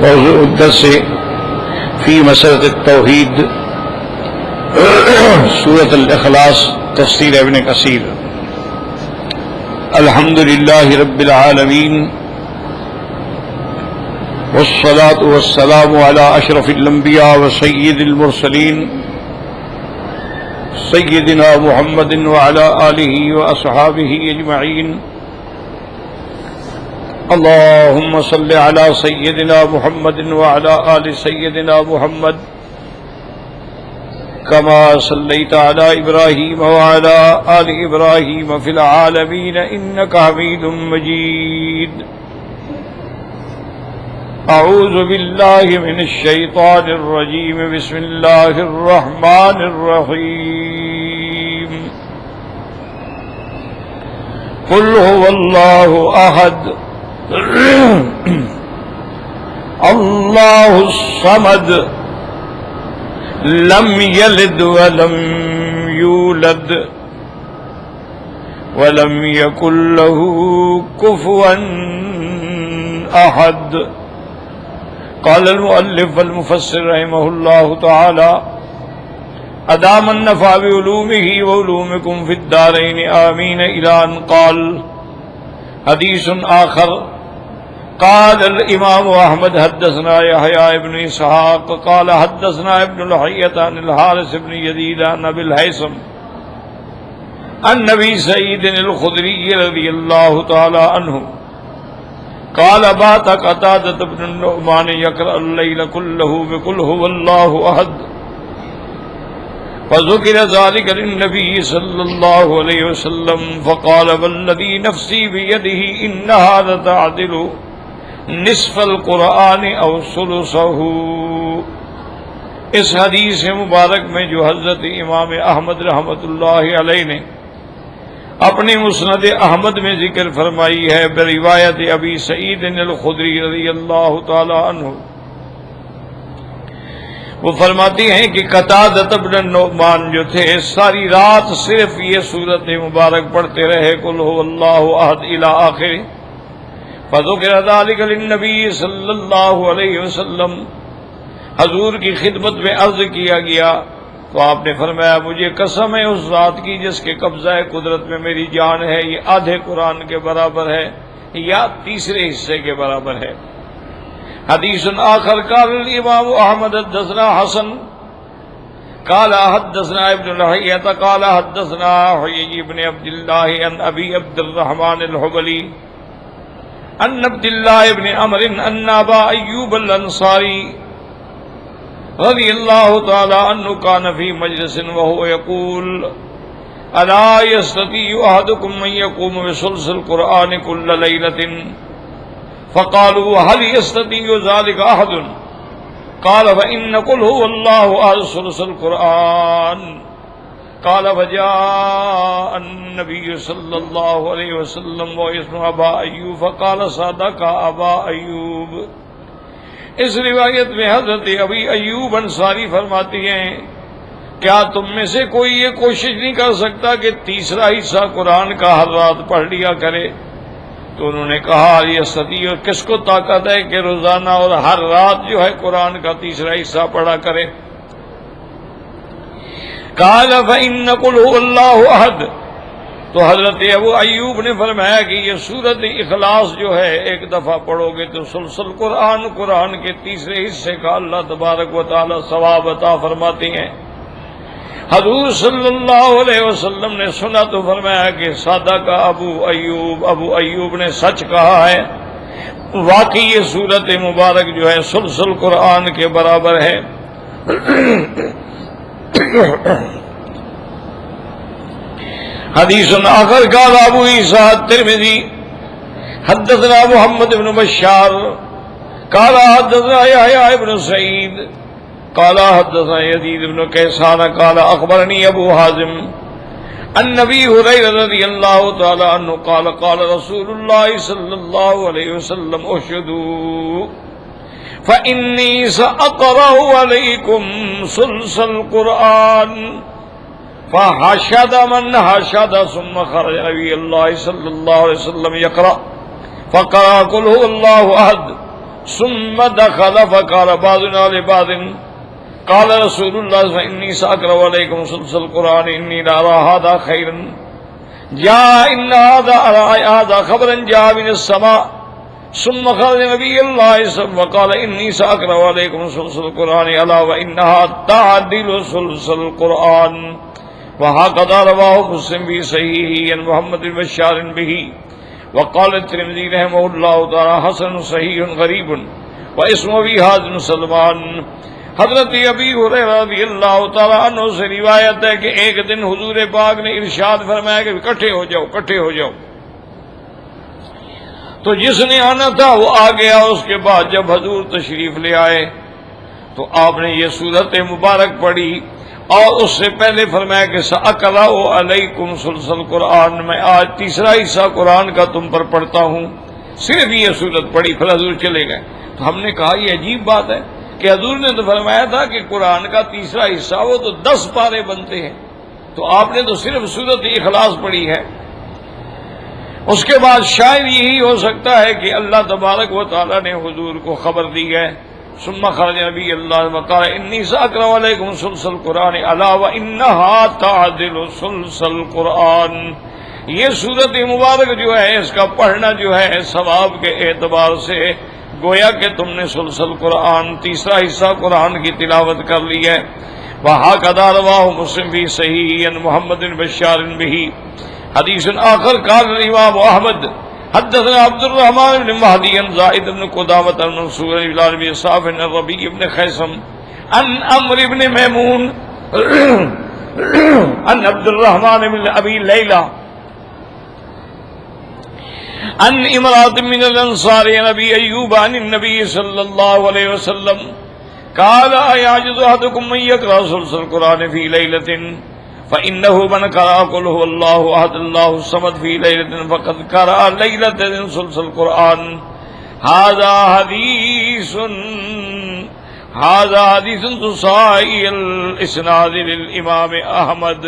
موضوع الدرس في مسألة التوحيد سورة الإخلاص تفسير ابن كثير. الحمد لله رب العالمين والصلاة والسلام على أشرف الأنبياء وسيد المرسلين سيدنا محمد وعلى آله وأصحابه أجمعين. اللهم صل على سيدنا محمد وعلى آل سيدنا محمد كما صليت على إبراهيم وعلى آل إبراهيم في العالمين إنك حميد مجيد. أعوذ بالله من الشيطان الرجيم. بسم الله الرحمن الرحيم. قل هو الله أحد الله الصمد لم يلد ولم يولد ولم يكن له كفوا أحد. قال المؤلف والمفسر رحمه الله تعالى أدام النفع بعلومه وعلومكم في الدارين آمين إلى أن قال. حديث آخر قال الإمام أحمد حدثنا يحيى بن إسحاق قال حدثنا ابن لحية عن الحارث بن يزيد عن أبي الهيثم عن أبي سعيد الخدري رضي الله تعالى عنه قال بات قتادة بن النعمان يقرأ الليل كله بقل هو الله أحد فذكر ذلك للنبي صلى الله عليه وسلم فقال والذي نفسي بيده إنها لتعدل نصف القرآن او ثلثه. اس حدیث مبارک میں جو حضرت امام احمد رحمۃ اللہ علیہ نے اپنی مسند احمد میں ذکر فرمائی ہے بروایت ابی سعید الخدری رضی اللہ تعالی عنہ، وہ فرماتی ہیں کہ قتادہ بن النعمان جو تھے ساری رات صرف یہ سورت مبارک پڑھتے رہے قل هو اللہ احد الی آخر. فذکر ذلک للنبی صلی اللہ علیہ وسلم، حضور کی خدمت میں عرض کیا گیا تو آپ نے فرمایا مجھے قسم ہے اس ذات کی جس کے قبضہ قدرت میں میری جان ہے، یہ آدھے قرآن کے برابر ہے یا تیسرے حصے کے برابر ہے. حدیث آخر قال الامام احمد حدثنا حسن قال حدثنا ابن لحیۃ قال حدثنا حیی بن عبد اللہ عن ابی عبد الرحمن الحبلی ان عبد اللہ بن عمرو ان ابا ایوب الانصاری رضی اللہ تعالی عنہ کان فی مجلس وهو يقول الا يستطيع احدكم ان يقوم بثلث القرآن كل ليلة فقالوا هل يستطيع ذلك احد قال فإن قل هو الله احد ثلث القرآن. قال فجاء النبي صلى الله عليه وسلم واسم ابا ایوب فقال صدق ابا ایوب. اس روایت میں حضرت ابی ایوب انصاری فرماتی ہیں کیا تم میں سے کوئی یہ کوشش نہیں کر سکتا کہ تیسرا حصہ قرآن کا ہر رات پڑھ لیا کرے؟ تو انہوں نے کہا یہ صدی اور کس کو طاقت ہے کہ روزانہ اور ہر رات جو ہے قرآن کا تیسرا حصہ پڑھا کرے؟ قال فإن قل هو اللہ احد. تو حضرت ابو ایوب نے فرمایا کہ یہ سورت اخلاص جو ہے ایک دفعہ پڑھو گے تو سلسل قرآن کے تیسرے حصے کا اللہ تبارک و تعالی ثواب عطا فرماتے ہیں. حضور صلی اللہ علیہ وسلم نے سنا تو فرمایا کہ صادق ابو ایوب نے سچ کہا ہے، واقعی یہ سورت مبارک جو ہے سلسل قرآن کے برابر ہے. حدیث آخر قال ابو عیسیٰ الترمذی حدثنا محمد بن بشار قال حدثنا یحییٰ بن سعید قال حدثنا یزید بن کیسان قال اخبرنی ابو حازم عن ابی ہریرہ رضی اللہ تعالی عنہ قال قال رسول اللہ صلی اللہ علیہ وسلم اشہدوا فإنی سأقرأ علیکم ثلث القرآن فحشد من حشد ثم خرج نبی اللہ صلی اللہ علیہ وسلم یقرأ فقرأ قل هو اللہ احد ثم دخل فقال بعضنا لبعض قال رسول الله فإني سأقرأ عليكم ثلث القرآن إني لأرى هذا خيرا جاء إن هذا خبرا جاء من السماء ثم خرج نبي الله وقال إني سأقرأ عليكم ثلث القرآن ألا وإنها تعدل ثلث القرآن وهكذا رواه مسلم في صحيحه عن محمد بن بشار به وقال الترمذي رحمه الله تعالى حسن صحيح غريب واسم ابي حازم سلمان. حضرت ابی ہریرہ رضی اللہ تعالیٰ عنہ سے روایت ہے کہ ایک دن حضور پاک نے ارشاد فرمایا کہ اکٹھے ہو جاؤ اکٹھے ہو جاؤ. تو جس نے آنا تھا وہ آ گیا. اس کے بعد جب حضور تشریف لے آئے تو آپ نے یہ سورت مبارک پڑھی اور اس سے پہلے فرمایا کہ سأقرأ علیکم ثلث القرآن، میں آج تیسرا حصہ قرآن کا تم پر پڑھتا ہوں. صرف یہ سورت پڑھی پھر حضور چلے گئے. تو ہم نے کہا یہ عجیب بات ہے کہ حضور نے تو فرمایا تھا کہ قرآن کا تیسرا حصہ وہ تو 10 پارے بنتے ہیں، تو آپ نے تو صرف سورت اخلاص پڑھی ہے. اس کے بعد شاید یہی ہو سکتا ہے کہ اللہ تبارک و تعالی نے حضور کو خبر دی ہے. ثم خرج نبی اللہ وقال انی سأقرأ علیکم ثلث القرآن الا وانہا تعدل ثلث القرآن. یہ سورت مبارک جو ہے اس کا پڑھنا جو ہے ثواب کے اعتبار سے گویا کہ تم نے ثلث القرآن تیسرا حصہ قرآن کی تلاوت کر لی ہے. وہکذا رواہ مسلم فی صحیح عن محمد بن بشار به. حدیث آخر قال الامام احمد حدثنا عبد الرحمن بن مہدی عن زائد بن قدامة عن منصور بن ابي صالح عن الربيع بن خيثم عن عمرو بن میمون عن عبد الرحمن بن ابي ليلى عن امرأة من الانصار عن ابي ايوب عن النبي صلى الله عليه وسلم قال ايعجز احدكم من يقرأ ثلث القرآن في ليلة فإنه من قرأ قل هو الله أحد الله الصمد في ليلة فقد قرأ ليلة ثلث القرآن. هذا حديث تصحيح الإسناد للإمام أحمد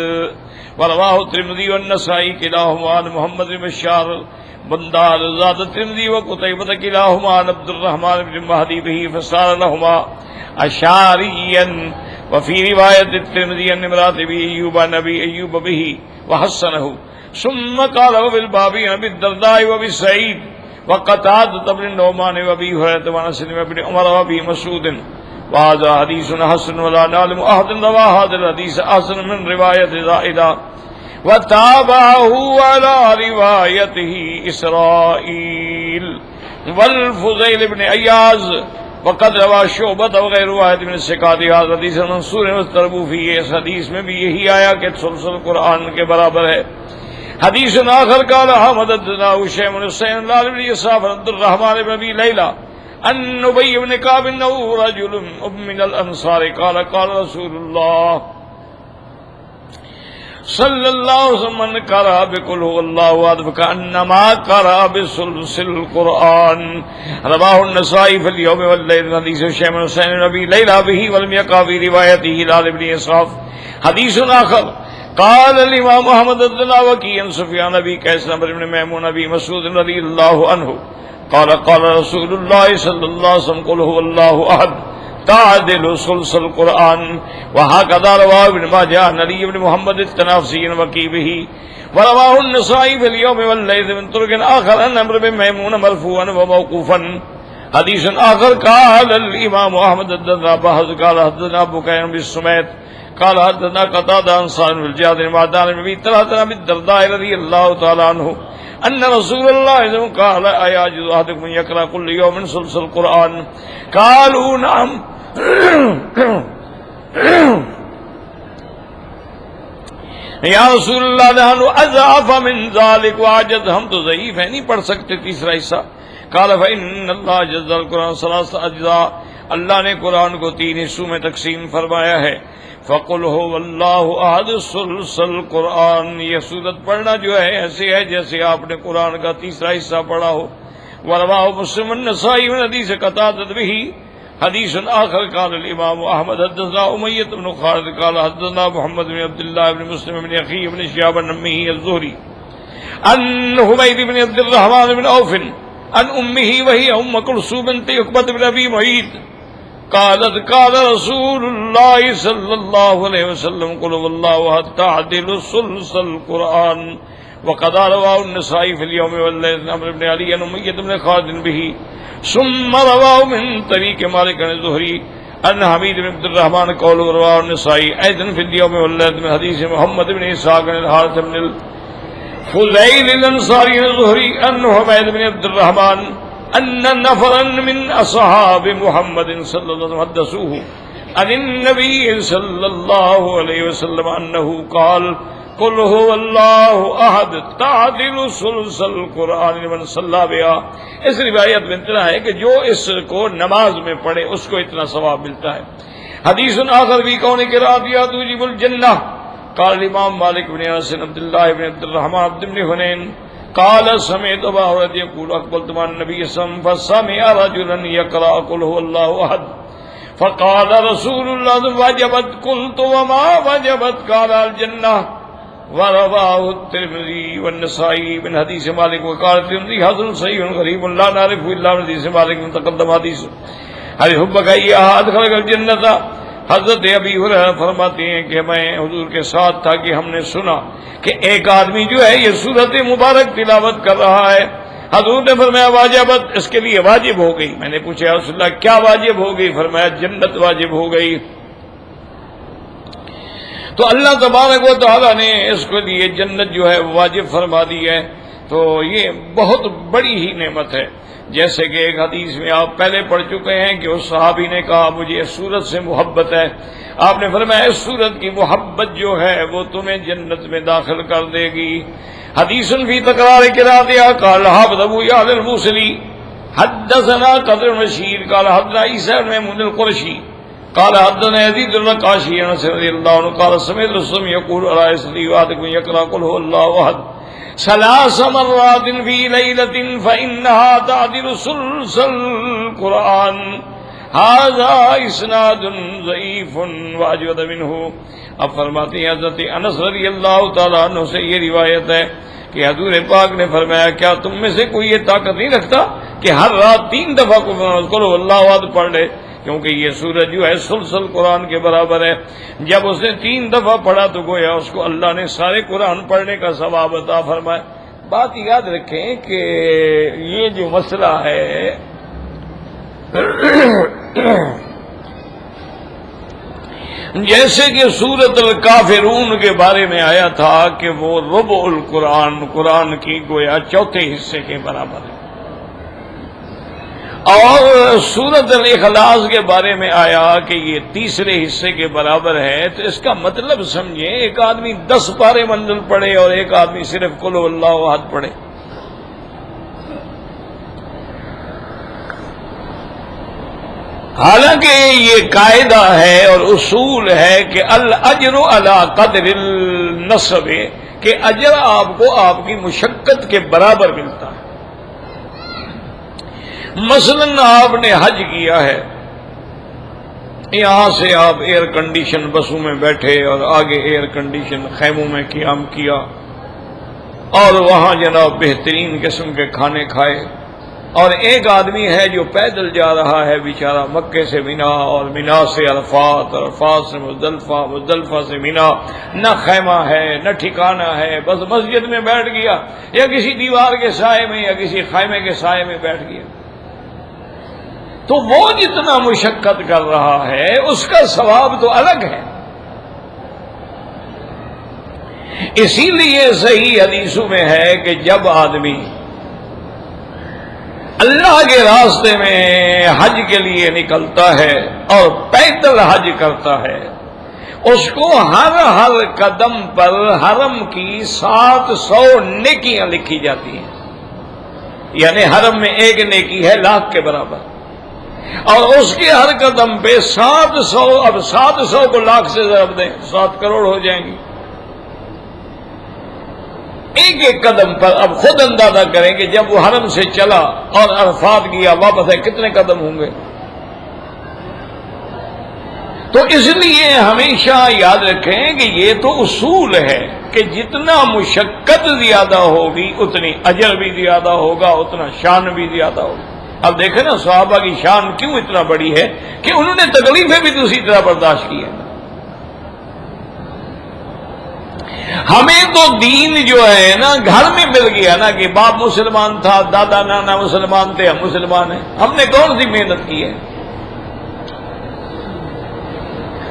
ورواه الترمذي والنسائي كلاهما عن محمد بن بشار بندار زاد الترمذي وقتيبة كلاهما عن عبد الرحمن بن مهدي به فصار لهما أشعريا. وفي رواية الترمذي عن امرأة أبي أيوب عن أبي أيوب به وحسنه. ثم قال وفي الباب عن أبي الدرداء وأبي سعيد وقتادة بن النعمان وأبي هريرة وأنس بن عمر وأبي مسعود وهذا حديث حسن ولا نعلم أحد روى هذا الحديث أحسن من رواية زائدة وتابعه على روايته إسرائيل والفضيل بن عياض وقد روى شعبۃ وغیر واحد من الثقات هذا حدیث منصور مستربو فی. اس حدیث میں بھی یہی آیا کہ ثلث القرآن کے برابر ہے. حدیث آخر قال احمد حدثنا هشام بن حسین بن یساف عبد الرحمن بن ابی لیلى ان ابی بن کعب انه رجل من الانصار قال قال رسول اللہ صلی اللہ علیہ وسلم من قرأ بقل هو الله احد فكأنما قرأ بثلث القرآن. رواه النسائی في اليوم والليل. حدیث هشام بن حسین بن ابی لیلى به ولم يقع في روايته هلال بن اسحاق. حدیث آخر قال الامام احمد حدثنا وكيع عن سفيان بن قيس بن ميمون بن مسعود رضي الله عنه قال قال رسول الله صلى الله عليه وسلم قل هو الله احد تعدل ثلث القرآن. وهكذا رواه ابن ماجه عن علي بن محمد التنافسي وكيع به ورواه النسائي في اليوم والليل من طرق آخر عن عمرو بن ميمون مرفوعا وموقوفا. حديث آخر قال الإمام أحمد حدثنا بهز قال حدثنا بكير بن السميت قال حدثنا قتادة عن صالح بن الجعد بن معدان بن أبي طلحة بن الدرداء رضي الله تعالى عنه أن رسول الله قال أيعجز أحدكم أن يقرأ كل يوم ثلث القرآن قالوا نعم. یا رسول اللہ نحن اضعف من ذلك وعجز، ہم تو ضعیف ہیں نہیں پڑھ سکتے تیسرا حصہ. قال فإن اللہ جزا القرآن ثلاث اجزاء، اللہ نے قرآن کو 3 حصوں میں تقسیم فرمایا ہے. فقل هو اللہ احد ثلث القرآن، یہ سورت پڑھنا جو ہے ایسے ہے جیسے آپ نے قرآن کا تیسرا حصہ پڑھا ہو. ورواه مسلم النسائی من حدیث قتادة به. حدیث آخر قال الامام احمد حدثنا امیۃ بن خالد قال حدثنا محمد بن عبد الله بن مسلم بن اخی بن شهاب بن عمه الزهری عن حمید بن عبد الرحمن بن عوف عن امه وهي ام كلثوم بنت عقبة بن ابي معيط قالت قال رسول الله صلى الله عليه وسلم قل هو الله احد تعدل ثلث القرآن وقد رواه النسائي في اليوم والليلة عمرو بن علي عن أمية بن خالد به ثم رواه من طريق مالك عن الزهري أن حميد بن عبد الرحمن قوله رواه النسائي أيضا في اليوم والليلة من حديث محمد بن إسحاق عن الحارث بن الفضيل الأنصاري عن الزهري أن حميد بن عبد الرحمن أن نفرا من أصحاب محمد صلى الله عليه وسلم حدثوه عن النبي صلى الله عليه وسلم أنه قال قل هو الله احد تعدل ثلث القرآن لمن صلى بها. اس روایت میں اتنا ہے کہ جو اس کو نماز میں پڑھے اس کو اتنا ثواب ملتا ہے. حدیث آخر بھی کون قراءتها توجب الجنہ. قال الامام مالک بن انس عبد الله بن عبد الرحمن عبد بن حنين قال سمعت ابا هريره يقول اقبلت مع النبي صلى الله عليه وسلم فسمع رجلا يقرأ قل هو الله احد فقال رسول الله وجبت قلت وما وجبت قال الجنة ورواه الترمذي والنسائي من حديث مالك وقال الترمذي حسن صحيح غريب لا نعرف الا من حديث مالك من تقدم حديث هل حبك اياه ادخلك الجنة. حضرت ابی ہریرہ فرماتے ہیں کہ میں حضور کے ساتھ تھا کہ ہم نے سنا کہ ایک آدمی جو ہے یہ سورت مبارک تلاوت کر رہا ہے. حضور نے فرمایا واجبت اس کے لیے واجب ہو گئی. میں نے پوچھا یا رسول اللہ کیا واجب ہو گئی؟ فرمایا جنت واجب ہو گئی. تو اللہ تبارک و تعالیٰ نے اس کے لیے جنت جو ہے واجب فرما دی ہے. تو یہ بہت بڑی ہی نعمت ہے. جیسے کہ ایک حدیث میں آپ پہلے پڑھ چکے ہیں کہ اس صحابی نے کہا مجھے اس سورت سے محبت ہے. آپ نے فرمایا اس سورت کی محبت جو ہے وہ تمہیں جنت میں داخل کر دے گی. حدیث فی تکرار قراءتها قال حافظ ابو یعلا الموصلی حدثنا قدر رشید قال حدثنا عیسی بن میمون القرشی قال حدثنا یزید الرقاشی عن انس رضی اللہ عنہ قال سمعت رسول یقول الا یصلی احدکم یقرأ قل هو الله احد ثلاث مرات في ليلة فإنها تعدل ثلث القرآن. هذا اسناد ضعیف واجود منه. اب فرماتے ہیں حضرت انس رضی اللہ تعالیٰ عنہ سے یہ روایت ہے کہ حضور پاک نے فرمایا کیا تم میں سے کوئی یہ طاقت نہیں رکھتا کہ ہر رات 3 دفعہ قل هو الله احد پڑھ لے؟ کیونکہ یہ سورج جو ہے سلسل قرآن کے برابر ہے. جب اس نے 3 دفعہ پڑھا تو گویا اس کو اللہ نے سارے قرآن پڑھنے کا ثواب عطا فرمایا. بات یاد رکھیں کہ یہ جو مسئلہ ہے جیسے کہ سورۃ الکافرون کے بارے میں آیا تھا کہ وہ ربع القرآن قرآن کی گویا چوتھے حصے کے برابر ہے. اور سورۃ الاخلاص کے بارے میں آیا کہ یہ تیسرے حصے کے برابر ہے. تو اس کا مطلب سمجھیں ایک آدمی 10 پارے منزل پڑھے اور ایک آدمی صرف قل هو الله احد پڑھے. حالانکہ یہ قاعدہ ہے اور اصول ہے کہ الاجر علی قدر النصب کہ اجر آپ کو آپ کی مشقت کے برابر ملتا ہے. مثلا آپ نے حج کیا ہے, یہاں سے آپ ایئر کنڈیشن بسوں میں بیٹھے اور آگے ایئر کنڈیشن خیموں میں قیام کیا اور وہاں جناب بہترین قسم کے کھانے کھائے. اور ایک آدمی ہے جو پیدل جا رہا ہے بیچارہ مکے سے مینا اور مینا سے عرفات, عرفات سے مزدلفہ, مزدلفہ سے مینا, نہ خیمہ ہے نہ ٹھکانہ ہے, بس مسجد میں بیٹھ گیا یا کسی دیوار کے سائے میں یا کسی خیمے کے سائے میں بیٹھ گیا. تو وہ جتنا مشقت کر رہا ہے اس کا ثواب تو الگ ہے. اسی لیے صحیح حدیثوں میں ہے کہ جب آدمی اللہ کے راستے میں حج کے لیے نکلتا ہے اور پیدل حج کرتا ہے اس کو ہر قدم پر حرم کی 700 نیکیاں لکھی جاتی ہیں. یعنی حرم میں ایک نیکی ہے 1,00,000 کے برابر, اور اس کے ہر قدم پہ 700. اب 700 کو 1,00,000 سے ضرب دیں 7 کروڑ ہو جائیں گی ایک ایک قدم پر. اب خود اندازہ کریں کہ جب وہ حرم سے چلا اور عرفات گیا واپس ہے کتنے قدم ہوں گے. تو اس لیے ہمیشہ یاد رکھیں کہ یہ تو اصول ہے کہ جتنا مشقت زیادہ ہوگی اتنی اجر بھی زیادہ ہوگا، اتنا شان بھی زیادہ ہوگا۔ اب دیکھیں نا صحابہ کی شان کیوں اتنا بڑی ہے کہ انہوں نے تکلیفیں بھی دوسری طرح برداشت کی ہیں۔ ہمیں تو دین جو ہے نا گھر میں مل گیا نا، کہ باپ مسلمان تھا، دادا نانا مسلمان تھے، ہم مسلمان ہیں، ہم نے کون سی محنت کی ہے؟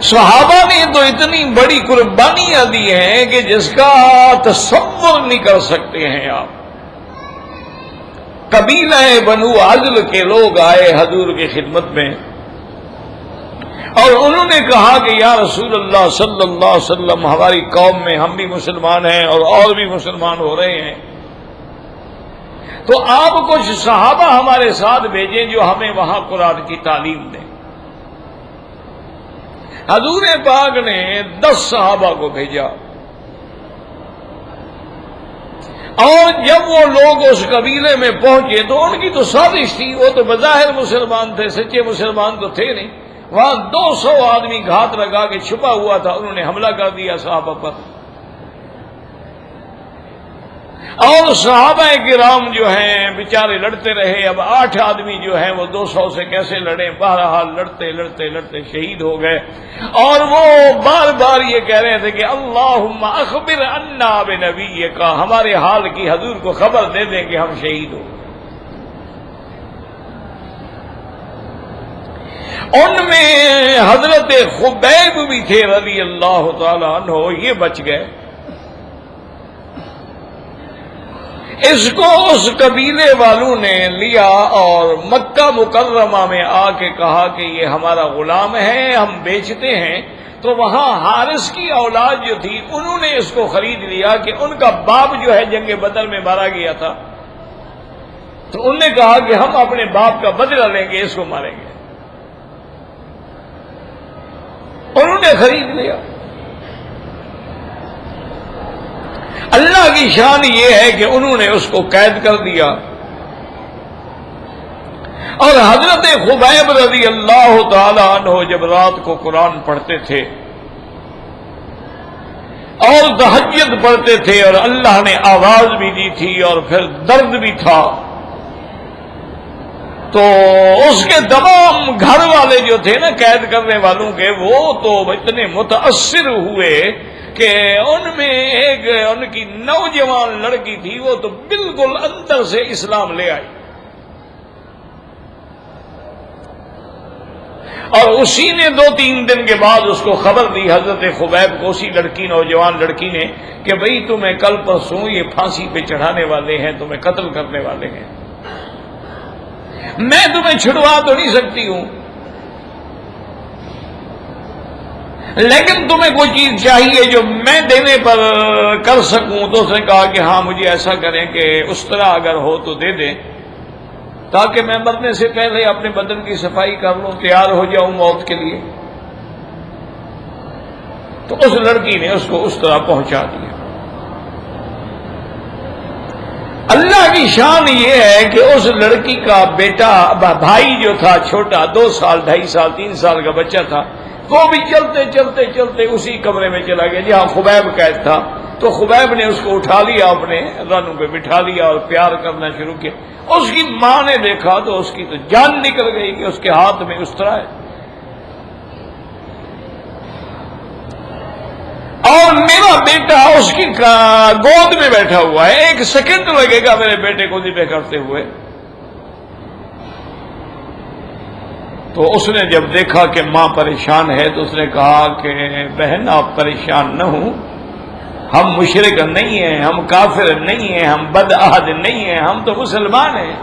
صحابہ نے تو اتنی بڑی قربانیاں دی ہیں کہ جس کا تصور نہیں کر سکتے ہیں آپ۔ قبیلہ بنو عزل کے لوگ آئے حضور کی خدمت میں اور انہوں نے کہا کہ یا رسول اللہ صلی اللہ علیہ وسلم، ہماری قوم میں ہم بھی مسلمان ہیں اور بھی مسلمان ہو رہے ہیں، تو آپ کچھ صحابہ ہمارے ساتھ بھیجیں جو ہمیں وہاں قرآن کی تعلیم دیں۔ حضور پاک نے 10 صحابہ کو بھیجا، اور جب وہ لوگ اس قبیلے میں پہنچے تو ان کی تو سازش تھی، وہ تو بظاہر مسلمان تھے، سچے مسلمان تو تھے نہیں۔ وہاں 200 آدمی گھات لگا کے چھپا ہوا تھا، انہوں نے حملہ کر دیا صحابہ پر، اور صحابہ کرام جو ہیں بیچارے لڑتے رہے۔ اب 8 آدمی جو ہیں وہ 200 سے کیسے لڑیں، بہرحال لڑتے لڑتے لڑتے شہید ہو گئے، اور وہ بار بار یہ کہہ رہے تھے کہ اللہم اخبر عنا بنبیک، ہمارے حال کی حضور کو خبر دے دیں کہ ہم شہید ہو گئے۔ ان میں حضرت خبیب بھی تھے رضی اللہ تعالی عنہ، یہ بچ گئے۔ اس کو اس قبیلے والوں نے لیا اور مکہ مکرمہ میں آ کے کہا کہ یہ ہمارا غلام ہے، ہم بیچتے ہیں۔ تو وہاں حارث کی اولاد جو تھی انہوں نے اس کو خرید لیا کہ ان کا باپ جو ہے جنگ بدر میں مارا گیا تھا، تو انہوں نے کہا کہ ہم اپنے باپ کا بدلہ لیں گے، اس کو ماریں گے۔ انہوں نے خرید لیا۔ اللہ کی شان یہ ہے کہ انہوں نے اس کو قید کر دیا، اور حضرت خبیب رضی اللہ تعالی عنہ جب رات کو قرآن پڑھتے تھے اور تہجد پڑھتے تھے، اور اللہ نے آواز بھی دی تھی اور پھر درد بھی تھا، تو اس کے تمام گھر والے جو تھے نا قید کرنے والوں کے، وہ تو اتنے متاثر ہوئے کہ ان میں ایک ان کی نوجوان لڑکی تھی، وہ تو بالکل اندر سے اسلام لے آئی، اور اسی نے 2-3 دن کے بعد اس کو خبر دی حضرت خبیب کو، اسی لڑکی نوجوان لڑکی نے، کہ بھئی تمہیں کل پرسوں یہ پھانسی پہ چڑھانے والے ہیں، تمہیں قتل کرنے والے ہیں، میں تمہیں چھڑوا تو نہیں سکتی ہوں، لیکن تمہیں کوئی چیز چاہیے جو میں دینے پر کر سکوں۔ تو اس نے کہا کہ ہاں مجھے ایسا کریں کہ اس طرح اگر ہو تو دے دیں، تاکہ میں مرنے سے پہلے اپنے بدن کی صفائی کر لوں، تیار ہو جاؤں موت کے لیے۔ تو اس لڑکی نے اس کو اس طرح پہنچا دیا۔ اللہ کی شان یہ ہے کہ اس لڑکی کا بیٹا بھائی جو تھا چھوٹا، 2 سال 2.5 سال 3 سال کا بچہ تھا، وہ بھی چلتے چلتے چلتے اسی کمرے میں چلا گیا جہاں خبیب قید تھا۔ تو خبیب نے اس کو اٹھا لیا، اپنے رانوں پہ بٹھا لیا اور پیار کرنا شروع کیا۔ اس کی ماں نے دیکھا تو اس کی تو جان نکل گئی کہ اس کے ہاتھ میں اس طرح ہے، اور میرا بیٹا اس کی گود میں بیٹھا ہوا ہے، 1 سیکنڈ لگے گا میرے بیٹے کو ذبح کرتے ہوئے۔ تو اس نے جب دیکھا کہ ماں پریشان ہے تو اس نے کہا کہ بہن آپ پریشان نہ ہوں، ہم مشرک نہیں ہیں، ہم کافر نہیں ہیں، ہم بدعہد نہیں ہیں، ہم تو مسلمان ہیں،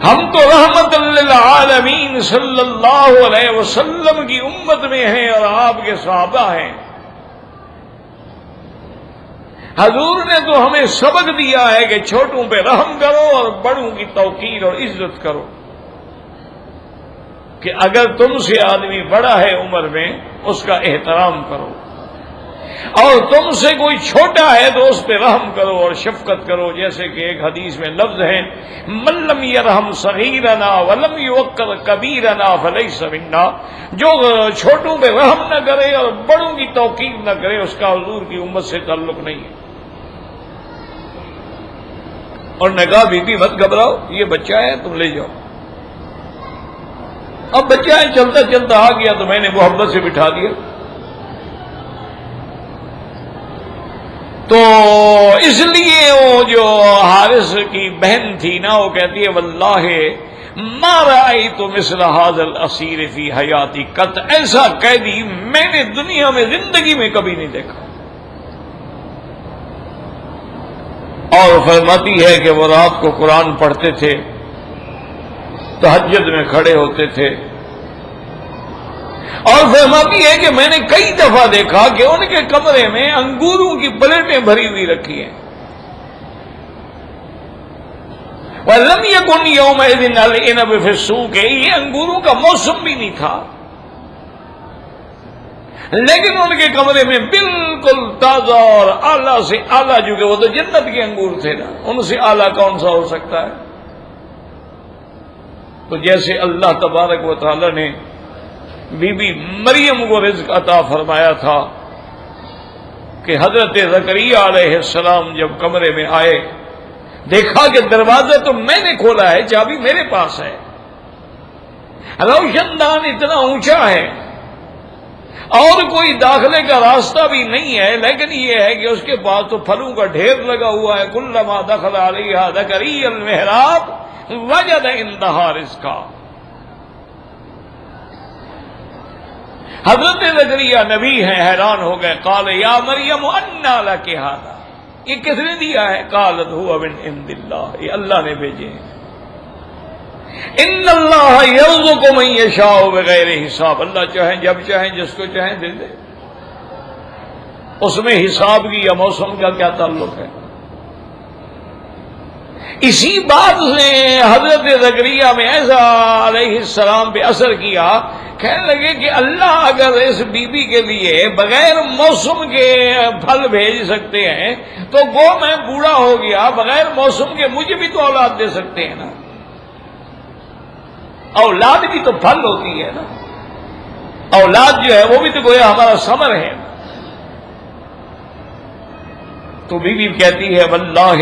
ہم تو رحمت للعالمین صلی اللہ علیہ وسلم کی امت میں ہیں اور آپ کے صحابہ ہیں۔ حضور نے تو ہمیں سبق دیا ہے کہ چھوٹوں پہ رحم کرو اور بڑوں کی توقیر اور عزت کرو، کہ اگر تم سے آدمی بڑا ہے عمر میں اس کا احترام کرو۔ اور تم سے کوئی چھوٹا ہے تو اس پہ رحم کرو اور شفقت کرو، جیسے کہ ایک حدیث میں لفظ ہے من لم یرحم صغیرنا ولم یوقر کبیرنا فلیس منا، جو چھوٹوں پہ رحم نہ کرے اور بڑوں کی توقیر نہ کرے اس کا حضور کی امت سے تعلق نہیں ہے۔ اور نے کہا بی بی مت گھبراؤ، یہ بچہ ہے تم لے جاؤ۔ اب بچہ ہے چلتا چلتا آ گیا تو میں نے محبت سے بٹھا دیا۔ تو اس لیے وہ جو حارث کی بہن تھی نا، وہ کہتی ہے واللہ ما رأیت مثل ھذا الاسیر فی حیاتی قط، ایسا قیدی میں نے دنیا میں زندگی میں کبھی نہیں دیکھا۔ اور فرماتی ہے کہ وہ رات کو قرآن پڑھتے تھے، تہجد میں کھڑے ہوتے تھے، اور فرماتی ہے کہ میں نے کئی دفعہ دیکھا کہ ان کے کمرے میں انگوروں کی پلیٹیں بھری ہوئی رکھی ہیں۔ وَلَمْ يَكُنْ يَوْمَئِذٍ الْعِنَبُ فِي السُّوقِ، یہ انگوروں کا موسم بھی نہیں تھا، لیکن ان کے کمرے میں بالکل تازہ اور اعلیٰ سے اعلیٰ، جو کہ وہ تو جنت کے انگور تھے نا، ان سے اعلیٰ کون سا ہو سکتا ہے؟ تو جیسے اللہ تبارک و تعالی نے بی بی مریم کو رزق عطا فرمایا تھا کہ حضرت زکریہ علیہ السلام جب کمرے میں آئے، دیکھا کہ دروازہ تو میں نے کھولا ہے، چابی میرے پاس ہے، روشن دان اتنا اونچا ہے اور کوئی داخلے کا راستہ بھی نہیں ہے، لیکن یہ ہے کہ اس کے پاس تو پھلوں کا ڈھیر لگا ہوا ہے۔ کلما دخل علیہا زکریا المحراب وجد عندہا رزقا۔ حضرت زکریہ نبی ہیں، حیران ہو گئے، قال یا مریم انا لک ھذا، یہ کس نے دیا ہے؟ قالت ھو من عند اللہ، یہ اللہ نے بھیجے ہیں۔ ان اللہ یرزق من یشاء بغیر حساب، اللہ چاہیں جب چاہیں جس کو چاہیں دے دے، اس میں حساب کی یا موسم کا کیا تعلق ہے؟ اسی بات سے حضرت زکریہ میں ایسا علیہ السلام پہ اثر کیا، کہنے لگے کہ اللہ اگر اس بی بی کے لیے بغیر موسم کے پھل بھیج سکتے ہیں تو وہ میں بوڑھا ہو گیا، بغیر موسم کے مجھے بھی تو اولاد دے سکتے ہیں نا، اولاد بھی تو پھل ہوتی ہے نا، اولاد جو ہے وہ بھی تو گویا ہمارا ثمر ہے۔ تو بی بی کہتی ہے واللہ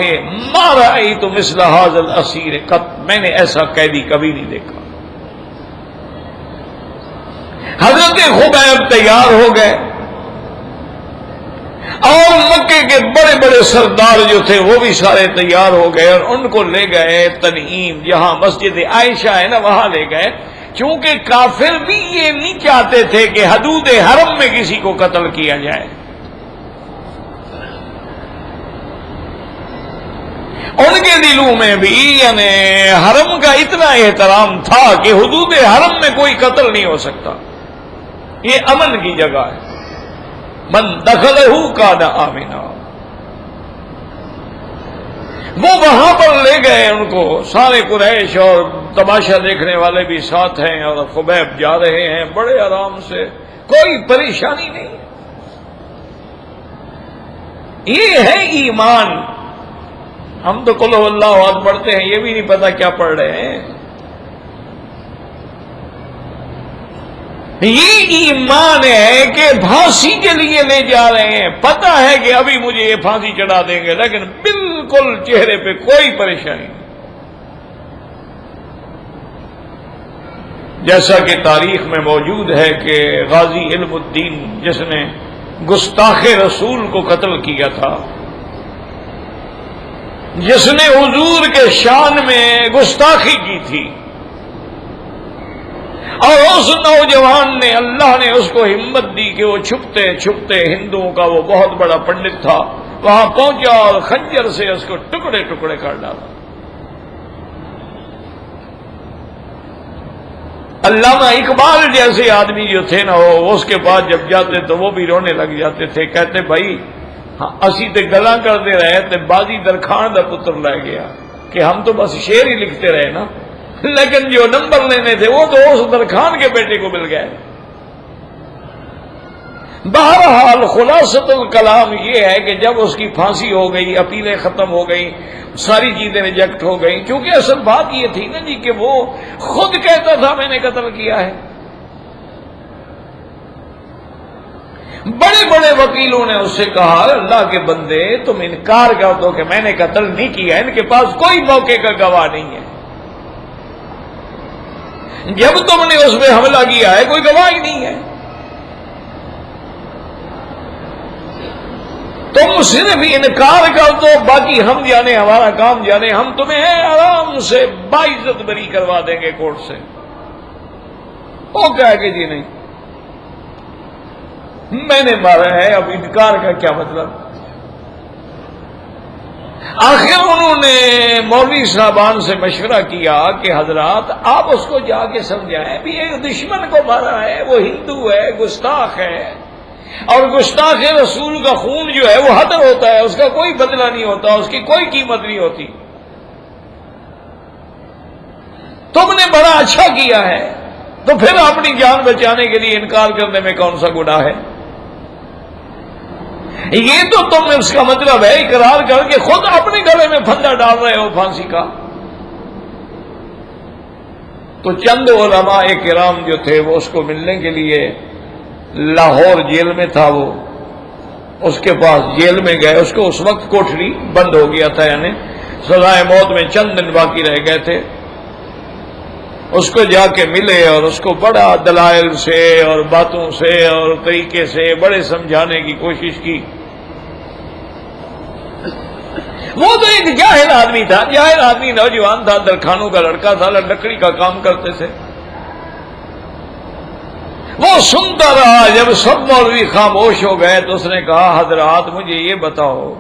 ما رأیت مثل ھذا الاسیر قط، میں نے ایسا قیدی کبھی نہیں دیکھا۔ حضرت خبیب تیار ہو گئے اور مکے کے بڑے بڑے سردار جو تھے وہ بھی سارے تیار ہو گئے اور ان کو لے گئے تنعیم، جہاں مسجد عائشہ ہے نا وہاں لے گئے، کیونکہ کافر بھی یہ نہیں چاہتے تھے کہ حدود حرم میں کسی کو قتل کیا جائے۔ ان کے دلوں میں بھی یعنی حرم کا اتنا احترام تھا کہ حدود حرم میں کوئی قتل نہیں ہو سکتا، یہ امن کی جگہ ہے، من دخلہ کان آمنا۔ وہ وہاں پر لے گئے ان کو، سارے قریش اور تماشا دیکھنے والے بھی ساتھ ہیں، اور خبیب جا رہے ہیں بڑے آرام سے، کوئی پریشانی نہیں۔ یہ ہے ایمان۔ ہم تو قل ھو اللہ احد پڑھتے ہیں، یہ بھی نہیں پتا کیا پڑھ رہے ہیں۔ یہ ایمان ہے کہ پھانسی کے لیے لے جا رہے ہیں، پتہ ہے کہ ابھی مجھے یہ پھانسی چڑھا دیں گے، لیکن بالکل چہرے پہ کوئی پریشانی نہیں۔ جیسا کہ تاریخ میں موجود ہے کہ غازی علم الدین جس نے گستاخ رسول کو قتل کیا تھا، جس نے حضور کے شان میں گستاخی کی تھی، اور اس نوجوان نے اللہ نے اس کو ہمت دی کہ وہ چھپتے چھپتے، ہندوؤں کا وہ بہت بڑا پنڈت تھا، وہاں پہنچا اور خنجر سے اس کو ٹکڑے ٹکڑے کر ڈالا۔ علامہ اقبال جیسے آدمی جو تھے نا، وہ اس کے بعد جب جاتے تو وہ بھی رونے لگ جاتے تھے، کہتے بھائی ہاں اسی تے گلاں کرتے رہے تے بازی درخان دا پتر لے گیا، کہ ہم تو بس شعر ہی لکھتے رہے نا، لیکن جو نمبر لینے تھے وہ تو اس درخان کے بیٹے کو مل گئے۔ بہرحال خلاصۃ الکلام یہ ہے کہ جب اس کی پھانسی ہو گئی، اپیلیں ختم ہو گئی، ساری چیزیں ریجیکٹ ہو گئی، کیونکہ اصل بات یہ تھی نا جی کہ وہ خود کہتا تھا میں نے قتل کیا ہے۔ بڑے بڑے وکیلوں نے اس سے کہا اللہ کے بندے تم انکار کر دو کہ میں نے قتل نہیں کیا، ان کے پاس کوئی موقع کا گواہ نہیں ہے، جب تم نے اس پہ حملہ کیا ہے کوئی گواہ ہی نہیں ہے، تم صرف انکار کر دو، باقی ہم جانے، ہمارا کام جانے، ہم تمہیں آرام سے باعزت بری کروا دیں گے کورٹ سے۔ وہ کہا کہ جی نہیں میں نے مارا ہے، اب انکار کا کیا مطلب؟ آخر انہوں نے مولوی صاحبان سے مشورہ کیا کہ حضرات آپ اس کو جا کے سمجھائیں بھی ایک دشمن کو مارا ہے، وہ ہندو ہے، گستاخ ہے، اور گستاخ رسول کا خون جو ہے وہ حدر ہوتا ہے، اس کا کوئی بدلہ نہیں ہوتا، اس کی کوئی قیمت نہیں ہوتی، تم نے بڑا اچھا کیا ہے، تو پھر اپنی جان بچانے کے لیے انکار کرنے میں کون سا گناہ ہے؟ یہ تو تم اس کا مطلب ہے اقرار کر کے خود اپنے گلے میں پھندا ڈال رہے ہو پھانسی کا۔ تو چند علماء کرام جو تھے وہ اس کو ملنے کے لیے لاہور جیل میں تھا، وہ اس کے پاس جیل میں گئے، اس کو اس وقت کوٹری بند ہو گیا تھا، یعنی سزائے موت میں چند دن باقی رہ گئے تھے، اس کو جا کے ملے اور اس کو بڑا دلائل سے اور باتوں سے اور طریقے سے بڑے سمجھانے کی کوشش کی۔ وہ تو ایک جاہل آدمی تھا، جاہل آدمی، نوجوان تھا، درخانوں کا لڑکا تھا، لکڑی کا کام کرتے تھے، وہ سنتا رہا۔ جب سب مولوی خاموش ہو گئے تو اس نے کہا حضرات مجھے یہ بتاؤ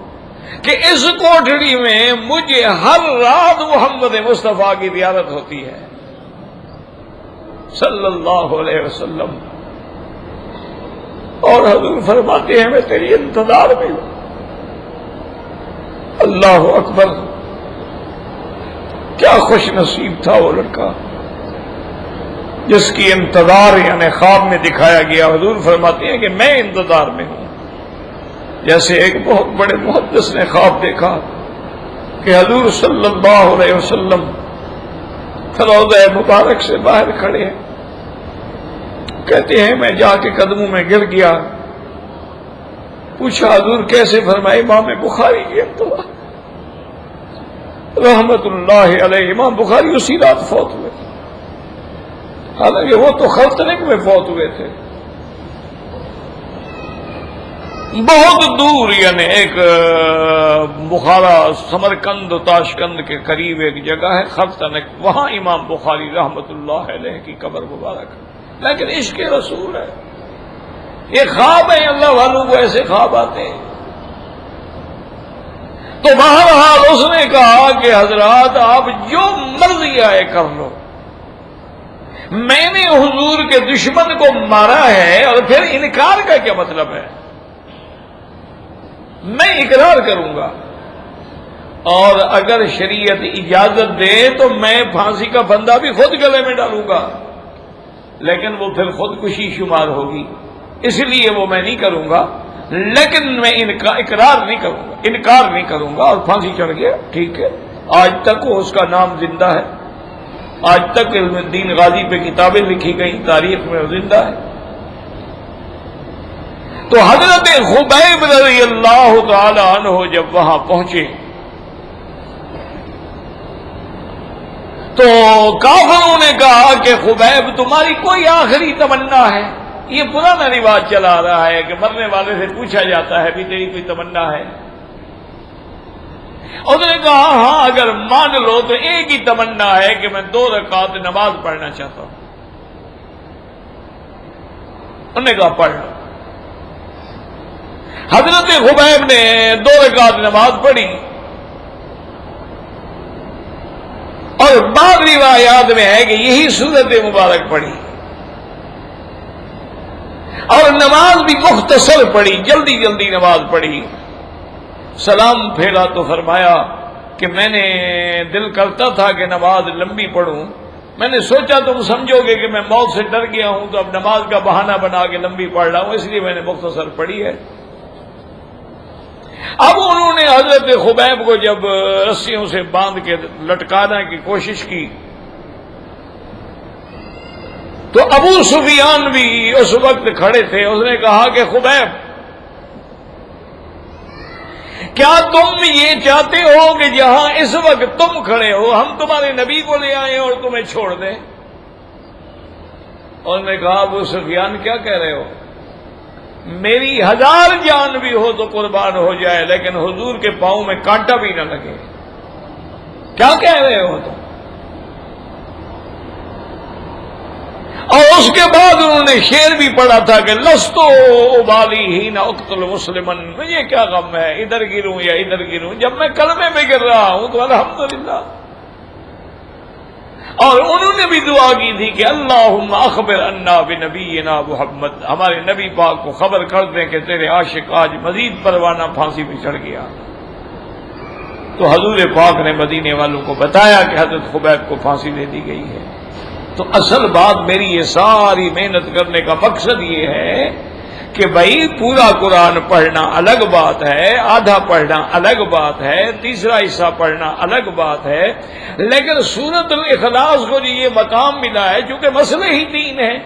کہ اس کوٹڑی میں مجھے ہر رات محمد مصطفیٰ کی زیارت ہوتی ہے صلی اللہ علیہ وسلم، اور حضور فرماتے ہیں میں تیری انتظار میں ہوں۔ اللہ اکبر، کیا خوش نصیب تھا وہ لڑکا جس کی انتظار یعنی خواب میں دکھایا گیا۔ حضور فرماتے ہیں کہ میں انتظار میں ہوں، جیسے ایک بہت بڑے محدث نے خواب دیکھا کہ حضور صلی اللہ علیہ وسلم روضہ مبارک سے باہر کھڑے ہیں، کہتے ہیں میں جا کے قدموں میں گر گیا، پوچھا حضور کیسے؟ فرمائے امام بخاری کی انتظار رحمت اللہ علیہ، امام بخاری اسی رات فوت ہوئے، حالانکہ وہ تو خلطنک میں فوت ہوئے تھے، بہت دور، یعنی ایک بخارا سمرقند و تاشقند کے قریب ایک جگہ ہے خلطنک، وہاں امام بخاری رحمت اللہ علیہ کی قبر مبارک ہے۔ لیکن عشق رسول ہے، یہ خواب ہے، اللہ والوں کو ایسے خواب آتے ہیں۔ تو بہرحال اس نے کہا کہ حضرات آپ جو مرضی آئے کر لو، میں نے حضور کے دشمن کو مارا ہے، اور پھر انکار کا کیا مطلب ہے؟ میں اقرار کروں گا، اور اگر شریعت اجازت دے تو میں پھانسی کا پھندا بھی خود گلے میں ڈالوں گا، لیکن وہ پھر خودکشی شمار ہوگی، اس لیے وہ میں نہیں کروں گا، لیکن میں اقرار نہیں کروں گا، انکار نہیں کروں گا، اور پھانسی چڑھ گیا، ٹھیک ہے۔ آج تک وہ اس کا نام زندہ ہے، آج تک علم الدین غازی پہ کتابیں لکھی گئیں، تاریخ میں وہ زندہ ہے۔ تو حضرت خبیب رضی اللہ تعالی عنہ جب وہاں پہنچے تو کافروں نے کہا کہ خبیب تمہاری کوئی آخری تمنا ہے؟ یہ پرانا رواج چلا آ رہا ہے کہ مرنے والے سے پوچھا جاتا ہے بھی تیری کوئی تمنا ہے؟ اس نے کہا ہاں اگر مان لو تو ایک ہی تمنا ہے کہ میں 2 رکعت نماز پڑھنا چاہتا ہوں۔ انہوں نے کہا پڑھ لو۔ حضرت خبیب نے 2 رکعت نماز پڑھی، اور بعض روایات میں ہے کہ یہی سورت مبارک پڑھی، اور نماز بھی مختصر پڑھی، جلدی جلدی نماز پڑھی۔ سلام پھیلا تو فرمایا کہ میں نے دل کرتا تھا کہ نماز لمبی پڑھوں، میں نے سوچا تم سمجھو گے کہ میں موت سے ڈر گیا ہوں تو اب نماز کا بہانہ بنا کے لمبی پڑھ رہا ہوں، اس لیے میں نے مختصر پڑھی ہے۔ اب انہوں نے حضرت خبیب کو جب رسیوں سے باندھ کے لٹکانے کی کوشش کی تو ابو سفیان بھی اس وقت کھڑے تھے۔ اس نے کہا کہ خبیب، کیا تم یہ چاہتے ہو کہ جہاں اس وقت تم کھڑے ہو ہم تمہارے نبی کو لے آئیں اور تمہیں چھوڑ دیں؟ اور نے کہا ابو سفیان کیا کہہ رہے ہو؟ میری 1000 جان بھی ہو تو قربان ہو جائے لیکن حضور کے پاؤں میں کانٹا بھی نہ لگے۔ کیا کہہ رہے ہو تم؟ اور اس کے بعد انہوں نے شعر بھی پڑھا تھا کہ لستو ابالی ہی نہ اقتل مسلمن، مجھے کیا غم ہے ادھر گروں یا ادھر گروں، جب میں کلمے میں گر رہا ہوں تو الحمدللہ۔ اور انہوں نے بھی دعا کی تھی کہ اللہم اخبر عنا بنبینا محمد، ہمارے نبی پاک کو خبر کر دیں کہ تیرے عاشق آج مزید پروانہ پھانسی پہ چڑھ گیا۔ تو حضور پاک نے مدینے والوں کو بتایا کہ حضرت خبیب کو پھانسی دے دی گئی ہے۔ تو اصل بات میری یہ ساری محنت کرنے کا مقصد یہ ہے کہ بھائی پورا قرآن پڑھنا الگ بات ہے، آدھا پڑھنا الگ بات ہے، تیسرا حصہ پڑھنا الگ بات ہے، لیکن سورۃ الاخلاص کو جو یہ مقام ملا ہے چونکہ مسئلے ہی تین ہیں۔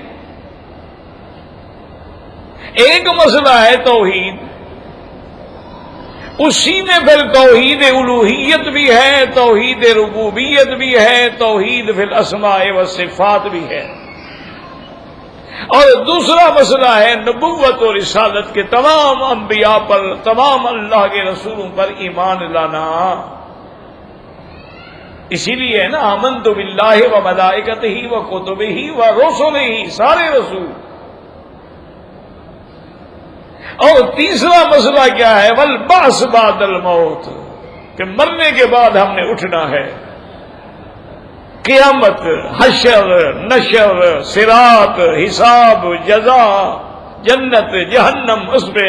ایک مسئلہ ہے توحید، اسی میں پھر توحید الوہیت بھی ہے، توحید ربوبیت بھی ہے، توحید فی الاسماء والصفات بھی ہے، اور دوسرا مسئلہ ہے نبوت اور رسالت کے تمام انبیاء پر، تمام اللہ کے رسولوں پر ایمان لانا۔ اسی لیے نا آمنت باللہ و ملائکتہ و کتبہ و رسلہ، سارے رسول۔ اور تیسرا مسئلہ کیا ہے؟ والبعث بعد الموت، کہ مرنے کے بعد ہم نے اٹھنا ہے، قیامت، حشر، نشر، صراط، حساب، جزا، جنت، جہنم، اس پہ۔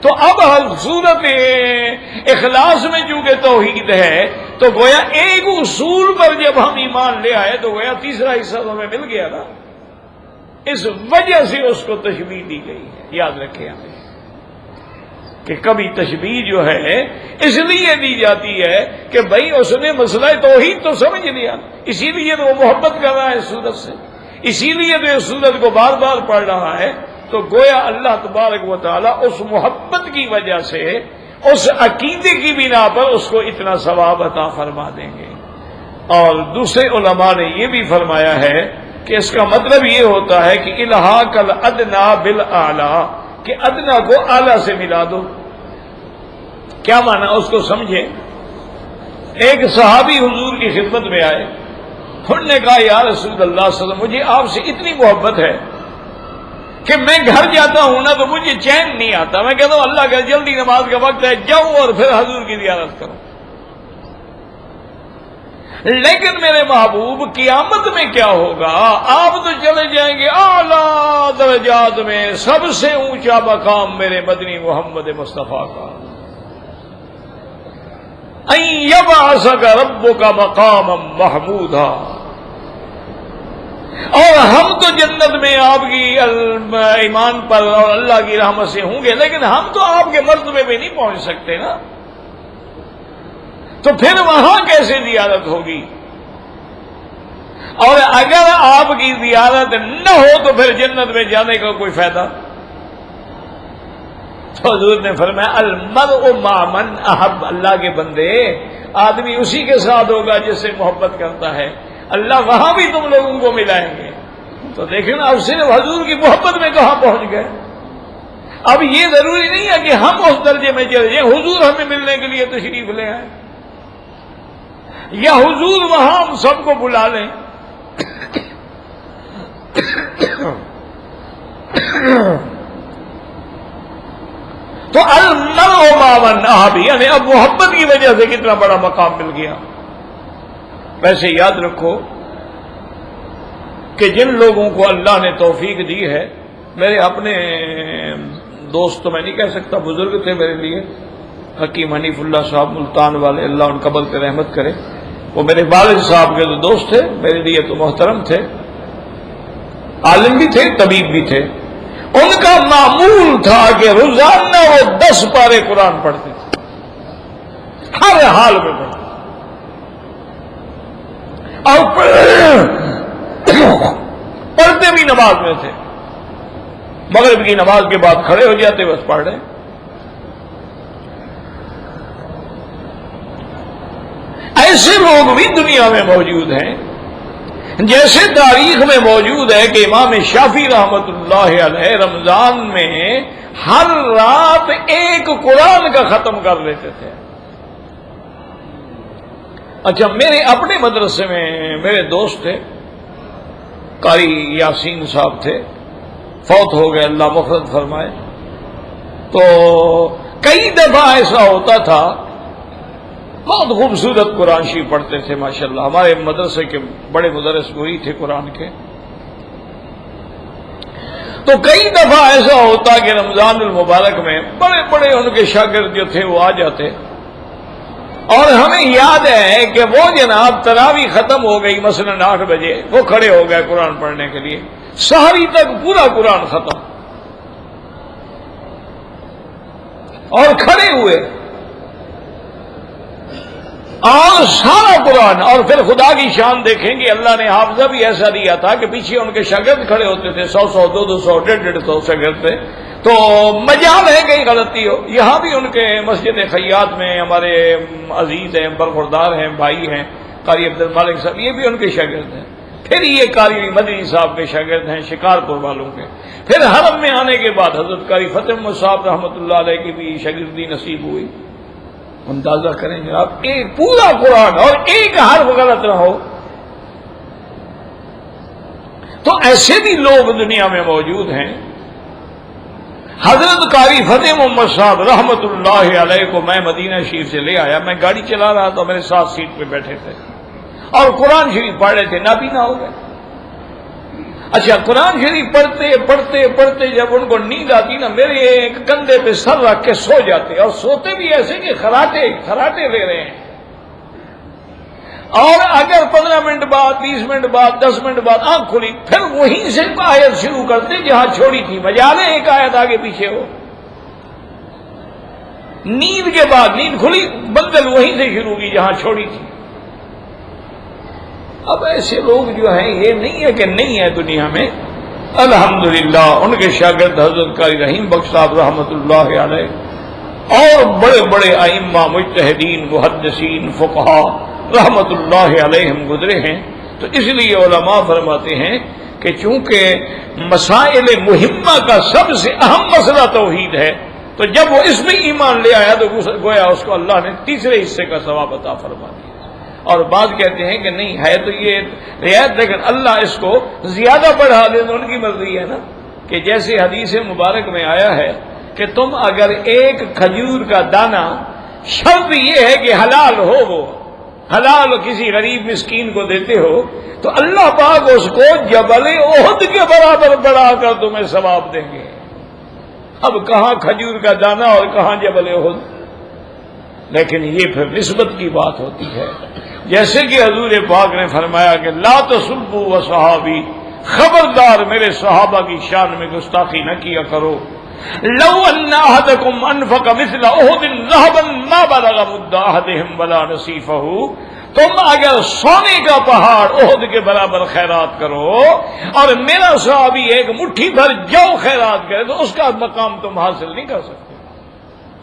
تو اب صورت اخلاص میں چونکہ توحید ہے تو گویا ایک اصول پر جب ہم ایمان لے آئے تو گویا تیسرا حصہ تو ہمیں مل گیا نا، اس وجہ سے اس کو تشبیہ دی گئی ہے۔ یاد رکھیں ہمیں کہ کبھی تشبیہ جو ہے اس لیے دی جاتی ہے کہ بھائی اس نے مسئلہ توحید تو سمجھ لیا، اسی لیے تو وہ محبت کر رہا ہے اس سورت سے، اسی لیے تو اس سورت کو بار بار پڑھ رہا ہے۔ تو گویا اللہ تبارک و تعالی اس محبت کی وجہ سے، اس عقیدے کی بنا پر اس کو اتنا ثواب عطا فرما دیں گے۔ اور دوسرے علماء نے یہ بھی فرمایا ہے کہ اس کا مطلب یہ ہوتا ہے کہ الحاق الادنی بالاعلی، کہ ادنا کو اعلیٰ سے ملا دو۔ کیا معنی اس کو سمجھے؟ ایک صحابی حضور کی خدمت میں آئے، انہوں نے کہا یا رسول اللہ صلی اللہ علیہ وسلم، مجھے آپ سے اتنی محبت ہے کہ میں گھر جاتا ہوں نا تو مجھے چین نہیں آتا، میں کہتا ہوں اللہ کا جلدی نماز کا وقت ہے، جاؤں اور پھر حضور کی زیارت کروں، لیکن میرے محبوب قیامت میں کیا ہوگا؟ آپ تو چلے جائیں گے اعلیٰ درجات میں، سب سے اونچا مقام میرے مدنی محمد مصطفیٰ کا، ان یبعثک ربک مقاما محمودا، اور ہم تو جنت میں آپ کی ایمان پر اور اللہ کی رحمت سے ہوں گے، لیکن ہم تو آپ کے مرتبے پہ نہیں پہنچ سکتے نا، تو پھر وہاں کیسے زیارت ہوگی؟ اور اگر آپ کی زیارت نہ ہو تو پھر جنت میں جانے کا کوئی فائدہ؟ تو حضور نے فرمایا المرء مع من احب، اللہ کے بندے آدمی اسی کے ساتھ ہوگا جس سے محبت کرتا ہے، اللہ وہاں بھی تم لوگوں کو ملائیں گے۔ تو دیکھیں نا اب صرف حضور کی محبت میں کہاں پہنچ گئے۔ اب یہ ضروری نہیں ہے کہ ہم اس درجے میں چلے جائیں، حضور ہمیں ملنے کے لیے تشریف لے آئیں، یا حضور وہاں ہم سب کو بلا لیں۔ تو المرء مع من احب، یعنی اب محبت کی وجہ سے کتنا بڑا مقام مل گیا۔ ویسے یاد رکھو کہ جن لوگوں کو اللہ نے توفیق دی ہے، میرے اپنے دوست تو میں نہیں کہہ سکتا، بزرگ تھے میرے لیے، حکیم حنیف اللہ صاحب ملتان والے، اللہ ان قبر پہ رحمت کرے، وہ میرے والد صاحب کے جو دوست تھے، میرے لیے تو محترم تھے، عالم بھی تھے، طبیب بھی تھے۔ ان کا معمول تھا کہ روزانہ وہ 10 پارے قرآن پڑھتے تھے، ہر حال میں پڑھتے، اور پڑھتے بھی نماز میں تھے، مغرب کی نماز کے بعد کھڑے ہو جاتے، بس پڑھ رہے۔ ایسے لوگ بھی دنیا میں موجود ہیں، جیسے تاریخ میں موجود ہے کہ امام شافعی رحمت اللہ علیہ رمضان میں ہر رات ایک قرآن کا ختم کر لیتے تھے۔ اچھا، میرے اپنے مدرسے میں میرے دوست تھے، قاری یاسین صاحب تھے، فوت ہو گئے، اللہ مغفرت فرمائے۔ تو کئی دفعہ ایسا ہوتا تھا، بہت خوبصورت قرآن شریف پڑھتے تھے ماشاءاللہ، ہمارے مدرسے کے بڑے مدرس وہی تھے قرآن کے۔ تو کئی دفعہ ایسا ہوتا کہ رمضان المبارک میں بڑے بڑے ان کے شاگرد جو تھے وہ آ جاتے، اور ہمیں یاد ہے کہ وہ جناب تراویح ختم ہو گئی مثلاً 8 بجے، وہ کھڑے ہو گئے قرآن پڑھنے کے لیے، سحری تک پورا قرآن ختم، اور کھڑے ہوئے اور سارا قرآن۔ اور پھر خدا کی شان دیکھیں گے، اللہ نے حافظہ بھی ایسا دیا تھا کہ پیچھے ان کے شاگرد کھڑے ہوتے تھے، 100 200 150 شاگرد تھے، تو مجال ہے کہیں غلطی ہو۔ یہاں بھی ان کے مسجد خیاط میں ہمارے عزیز ہیں، برخوردار ہیں، بھائی ہیں، قاری عبد المالک صاحب، یہ بھی ان کے شاگرد ہیں۔ پھر یہ قاری مدنی صاحب کے شاگرد ہیں، شکارپور والوں کے۔ پھر حرم میں آنے کے بعد حضرت قاری فتح محمد صاحب رحمۃ اللہ علیہ کی بھی شاگردی نصیب ہوئی۔ اندازہ کریں جناب، ایک پورا قرآن اور ایک حرف غلط نہ ہو۔ تو ایسے بھی لوگ دنیا میں موجود ہیں۔ حضرت قاری فتح محمد صاحب رحمت اللہ علیہ کو میں مدینہ شریف سے لے آیا، میں گاڑی چلا رہا تھا، میرے ساتھ سیٹ پہ بیٹھے تھے اور قرآن شریف پڑھ رہے تھے، نابینا ہو گئے۔ اچھا، قرآن شریف پڑھتے پڑھتے پڑھتے جب ان کو نیند آتی نا، میرے ایک کندھے پہ سر رکھ کے سو جاتے، اور سوتے بھی ایسے کہ خراٹے لے رہے ہیں، اور اگر 15 منٹ بعد، 20 منٹ بعد، 10 منٹ بعد آنکھ کھلی، پھر وہیں سے آیت شروع کرتے جہاں چھوڑی تھی، مجالے ایک آیت آگے پیچھے ہو۔ نیند کے بعد نیند کھلی، بدل وہیں سے شروع کی جہاں چھوڑی تھی۔ اب ایسے لوگ جو ہیں، یہ نہیں ہے کہ نہیں ہے دنیا میں، الحمدللہ۔ ان کے شاگرد حضرت قاری رحیم بخش صاحب رحمت اللہ علیہ اور بڑے بڑے ائمہ، مجتہدین، محدثین، فقہا رحمت اللہ علیہم گزرے ہیں۔ تو اس لیے علماء فرماتے ہیں کہ چونکہ مسائل مہمہ کا سب سے اہم مسئلہ توحید ہے، تو جب وہ اس میں ایمان لے آیا تو گویا اس کو اللہ نے تیسرے حصے کا ثواب عطا فرما دیا۔ اور بعض کہتے ہیں کہ نہیں ہے تو یہ رعایت، لیکن اللہ اس کو زیادہ بڑھا دے تو ان کی مرضی ہے نا، کہ جیسے حدیث مبارک میں آیا ہے کہ تم اگر ایک کھجور کا دانہ، شرط یہ ہے کہ حلال ہو، وہ حلال کسی غریب مسکین کو دیتے ہو، تو اللہ پاک اس کو جبل احد کے برابر بڑھا کر تمہیں ثواب دیں گے۔ اب کہاں کھجور کا دانہ اور کہاں جبل احد، لیکن یہ پھر نسبت کی بات ہوتی ہے۔ جیسے کہ حضور پاک نے فرمایا کہ لا تسبوا وصحابی، خبردار میرے صحابہ کی شان میں گستاخی نہ کیا کرو۔ لو ان احدکم انفق مثل احد ذهبا ما بلغ مد احدهم ولا نصیفہ، تم اگر سونے کا پہاڑ احد کے برابر خیرات کرو اور میرا صحابی ایک مٹھی بھر جو خیرات کرے تو اس کا مقام تم حاصل نہیں کر سکتے،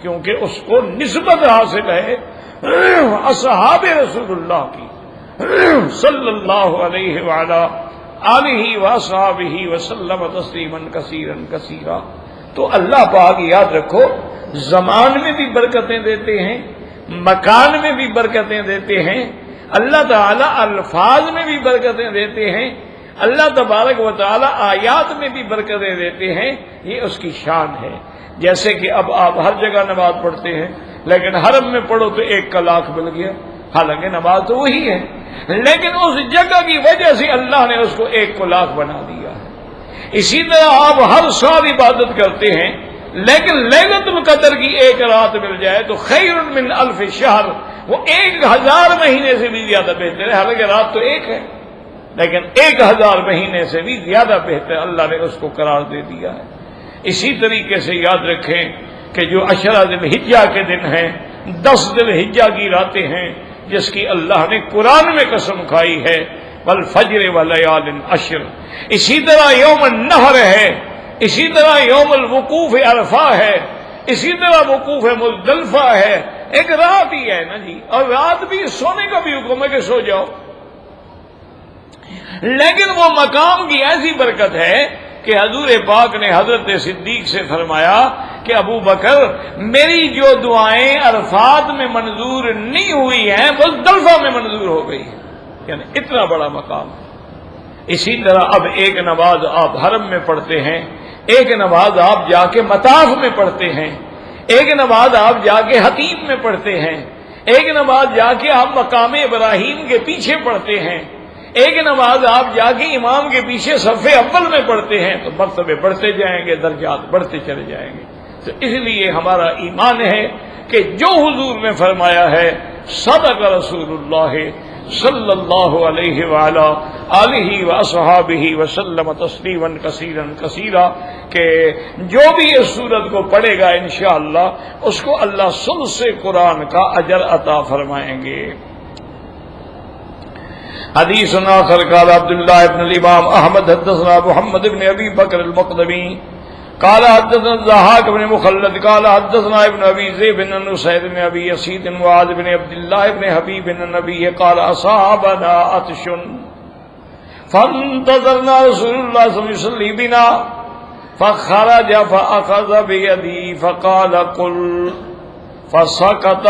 کیونکہ اس کو نسبت حاصل ہے اصحاب رسول اللہ کی صلی اللہ علیہ وعلا آلہ واصحابہ وسلم تسلیما کثیرا کثیرا۔ تو اللہ پاک یاد رکھو، زمان میں بھی برکتیں دیتے ہیں، مکان میں بھی برکتیں دیتے ہیں، اللہ تعالی الفاظ میں بھی برکتیں دیتے ہیں، اللہ تبارک و تعالی آیات میں بھی برکتیں دیتے ہیں، یہ اس کی شان ہے۔ جیسے کہ اب آپ ہر جگہ نماز پڑھتے ہیں، لیکن حرم میں پڑھو تو 1 کا لاکھ مل گیا، حالانکہ نماز تو وہی ہے، لیکن اس جگہ کی وجہ سے اللہ نے اس کو 1 کو لاکھ بنا دیا ہے۔ اسی طرح آپ ہر سال عبادت کرتے ہیں، لیکن لیلۃ القدر کی 1 رات مل جائے تو خیر من 1000 شہر، وہ 1000 مہینے سے بھی زیادہ بہتر ہے، حالانکہ رات تو ایک ہے، لیکن 1000 مہینے سے بھی زیادہ بہتر اللہ نے اس کو قرار دے دیا ہے۔ اسی طریقے سے یاد رکھیں کہ جو عشرہ ذی الحجہ کے دن ہیں، 10 ذی الحجہ کی راتیں ہیں، جس کی اللہ نے قرآن میں قسم کھائی ہے، والفجر ولیال عشر۔ اسی طرح یوم النحر ہے، اسی طرح یوم الوقوف عرفہ ہے، اسی طرح وقوف مزدلفہ ہے، ایک رات ہی ہے نا جی، اور رات بھی سونے کا بھی حکم ہے کہ سو جاؤ، لیکن وہ مقام کی ایسی برکت ہے کہ حضور پاک نے حضرت صدیق سے فرمایا کہ ابو بکر میری جو دعائیں عرفات میں منظور نہیں ہوئی ہیں مزدلفہ میں منظور ہو گئی ہیں، یعنی اتنا بڑا مقام ہے۔ اسی طرح اب ایک نماز آپ حرم میں پڑھتے ہیں، ایک نماز آپ جا کے مطاف میں پڑھتے ہیں، ایک نماز آپ جا کے حتیم میں پڑھتے ہیں، ایک نماز جا کے آپ مقام ابراہیم کے پیچھے پڑھتے ہیں، ایک نماز آپ جا کے امام کے پیچھے صف اول میں پڑھتے ہیں، تو مرتبے بڑھتے جائیں گے، درجات بڑھتے چلے جائیں گے۔ تو اس لیے ہمارا ایمان ہے کہ جو حضور نے فرمایا ہے صدق رسول اللہ صلی اللہ علیہ وآلہ آلہ واصحابہ وسلم تسلیما کثیرا کثیرا، کہ جو بھی اس سورت کو پڑھے گا انشاءاللہ اس کو اللہ ثلث قرآن کا اجر عطا فرمائیں گے۔ حدیث آخر قال عبداللہ بن الامام احمد حدثنا محمد بن ابی بکر المقدمی قال حدثنا الضحاک بن مخلد قال حدثنا ابن ابی ذئب بن نصیر بن ابی یزید معاذ بن عبداللہ بن حبیب بن النبی قال اصابنا عطش فانتظرنا رسول اللہ صلی اللہ علیہ وسلم بنا فخرج فاخذ بيدي فقال قل فسكت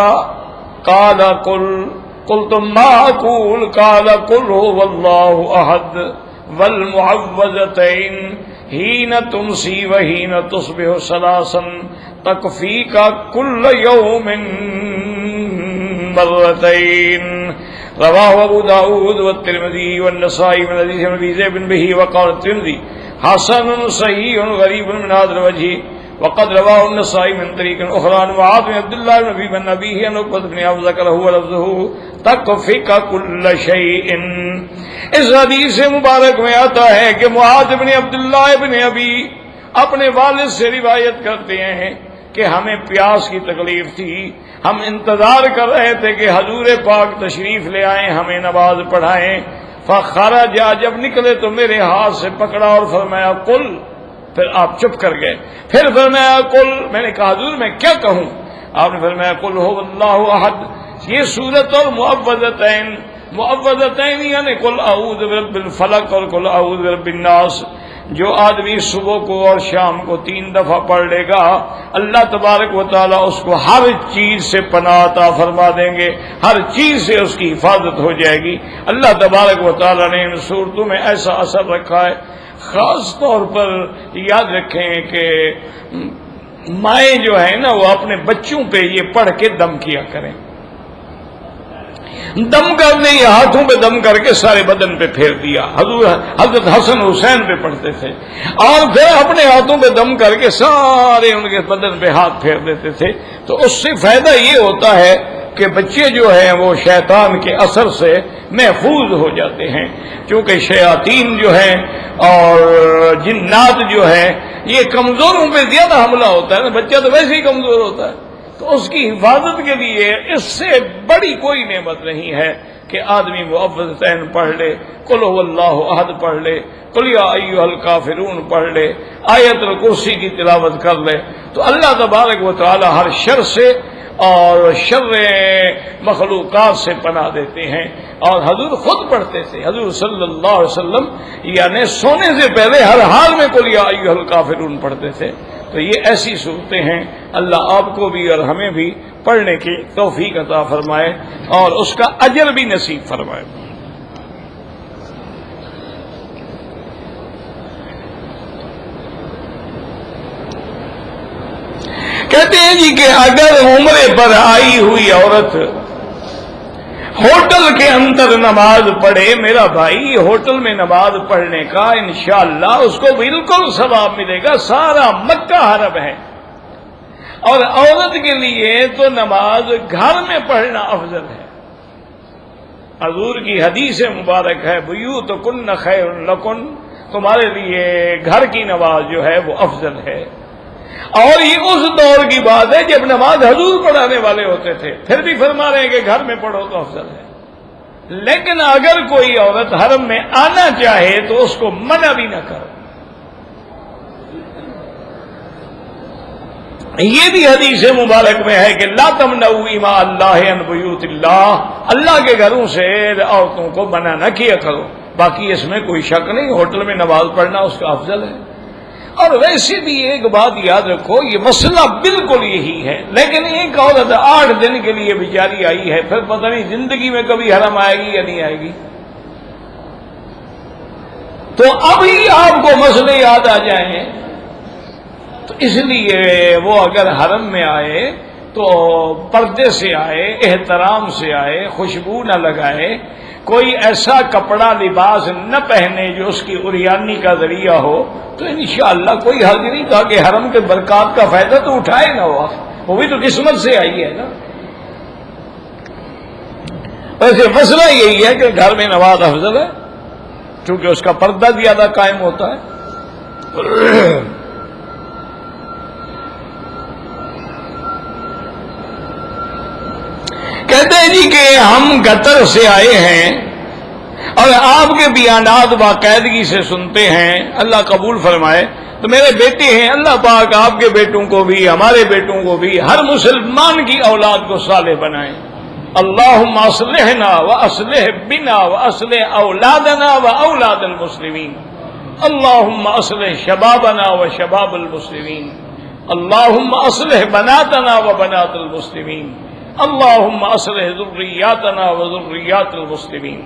قال قل قلت ما اقول قال قل هو الله احد والمعوذتين حين تمسي وحين تصبح ثلاثا تكفيك كل يوم مرتين رواه ابو داود والترمذي والنسائي من حديث ابي ذئب به وقال الترمذي حسن صحيح غريب من هذا الوجه وقد رواه النسائي من طريق اخرى عن معاذ بن عبد الله بن ابي بن ابيه ان عقبة بن عوف ذكره ولفظه تكفيك كل شيء۔ اس حدیث مبارک میں آتا ہے کہ معاذ بن عبداللہ بن ابی اپنے والد سے روایت کرتے ہیں کہ ہمیں پیاس کی تکلیف تھی، ہم انتظار کر رہے تھے کہ حضور پاک تشریف لے آئیں ہمیں نماز پڑھائیں، فخرج جب نکلے تو میرے ہاتھ سے پکڑا اور فرمایا قل، پھر آپ چپ کر گئے، پھر فرمایا قل، میں نے کہا حضور میں کیا کہوں؟ آپ نے فرمایا قل هو اللہ احد، یہ سورت اور معوذتین یعنی قل اعوذ برب الفلق اور قل اعوذ برب الناس، جو آدمی صبح کو اور شام کو 3 دفعہ پڑھ لے گا اللہ تبارک و تعالی اس کو ہر چیز سے پناہ عطا فرما دیں گے، ہر چیز سے اس کی حفاظت ہو جائے گی۔ اللہ تبارک و تعالی نے ان صورتوں میں ایسا اثر رکھا ہے، خاص طور پر یاد رکھیں کہ مائیں جو ہیں نا وہ اپنے بچوں پہ یہ پڑھ کے دم کیا کریں، دم کرنے یا ہاتھوں پہ دم کر کے سارے بدن پہ پھیر دیا، حضرت حسن حسین پہ پڑھتے تھے، اور پھر اپنے ہاتھوں پہ دم کر کے سارے ان کے بدن پہ ہاتھ پھیر دیتے تھے۔ تو اس سے فائدہ یہ ہوتا ہے کہ بچے جو ہیں وہ شیطان کے اثر سے محفوظ ہو جاتے ہیں، کیونکہ شیاطین جو ہیں اور جنات جو ہیں یہ کمزوروں پہ زیادہ حملہ ہوتا ہے نا، بچہ تو ویسے ہی کمزور ہوتا ہے، تو اس کی حفاظت کے لیے اس سے بڑی کوئی نعمت نہیں ہے کہ آدمی معوذتین پڑھ لے، قل هو اللہ احد پڑھ لے، قل یا ایھا الکافرون پڑھ لے، آیت الکرسی کی تلاوت کر لے، تو اللہ تبارک و تعالی ہر شر سے اور شر مخلوقات سے پناہ دیتے ہیں۔ اور حضور خود پڑھتے تھے، حضور صلی اللہ علیہ وسلم یعنی سونے سے پہلے ہر حال میں قل یا ایھا الکافرون پڑھتے تھے۔ تو یہ ایسی صورتیں ہیں، اللہ آپ کو بھی اور ہمیں بھی پڑھنے کی توفیق عطا فرمائے اور اس کا اجر بھی نصیب فرمائے۔ کہتے ہیں جی کہ اگر عمرے پر آئی ہوئی عورت ہوٹل کے اندر نماز پڑھے، میرا بھائی ہوٹل میں نماز پڑھنے کا انشاءاللہ اس کو بالکل ثواب ملے گا، سارا مکہ حرم ہے، اور عورت کے لیے تو نماز گھر میں پڑھنا افضل ہے. حضور کی حدیث مبارک ہے بیوتکن خیر لکن، تمہارے لیے گھر کی نماز جو ہے وہ افضل ہے. اور یہ اس دور کی بات ہے جب نماز حضور پڑھانے والے ہوتے تھے، پھر بھی فرما رہے ہیں کہ گھر میں پڑھو تو افضل ہے. لیکن اگر کوئی عورت حرم میں آنا چاہے تو اس کو منع بھی نہ کرو. یہ بھی حدیث مبارک میں ہے کہ لا تمنعوا اماء اللہ عن بیوت اللہ، اللہ کے گھروں سے عورتوں کو منع نہ کیا کرو. باقی اس میں کوئی شک نہیں، ہوٹل میں نماز پڑھنا اس کا افضل ہے. اور ویسے بھی ایک بات یاد رکھو، یہ مسئلہ بالکل یہی ہے. لیکن ایک عورت 8 دن کے لیے بیچاری آئی ہے، پھر پتہ نہیں زندگی میں کبھی حرم آئے گی یا نہیں آئے گی. تو ابھی آپ کو مسئلے یاد آ جائیں، تو اس لیے وہ اگر حرم میں آئے تو پردے سے آئے، احترام سے آئے، خوشبو نہ لگائے، کوئی ایسا کپڑا لباس نہ پہنے جو اس کی عریانی کا ذریعہ ہو، تو انشاءاللہ کوئی حرج نہیں. تھا کہ حرم کے برکات کا فائدہ تو اٹھائے نہ ہوا، وہ بھی تو قسمت سے آئی ہے نا. ویسے مسئلہ یہی ہے کہ گھر میں نماز افضل ہے چونکہ اس کا پردہ زیادہ قائم ہوتا ہے. کہتے ہیں جی کہ ہم قطر سے آئے ہیں اور آپ کے بیانات باقاعدگی سے سنتے ہیں، اللہ قبول فرمائے. تو میرے بیٹے ہیں، اللہ پاک آپ کے بیٹوں کو بھی، ہمارے بیٹوں کو بھی، ہر مسلمان کی اولاد کو صالح بنائیں. اللہم اصلحنا واصلح بنا واصلح اولادنا واولاد المسلمین. اللہم اصلح شبابنا وشباب المسلمین. اللہم اصلح بناتنا وبنات المسلمین. اللہم اصلح ذریاتنا وذریات المسلمین.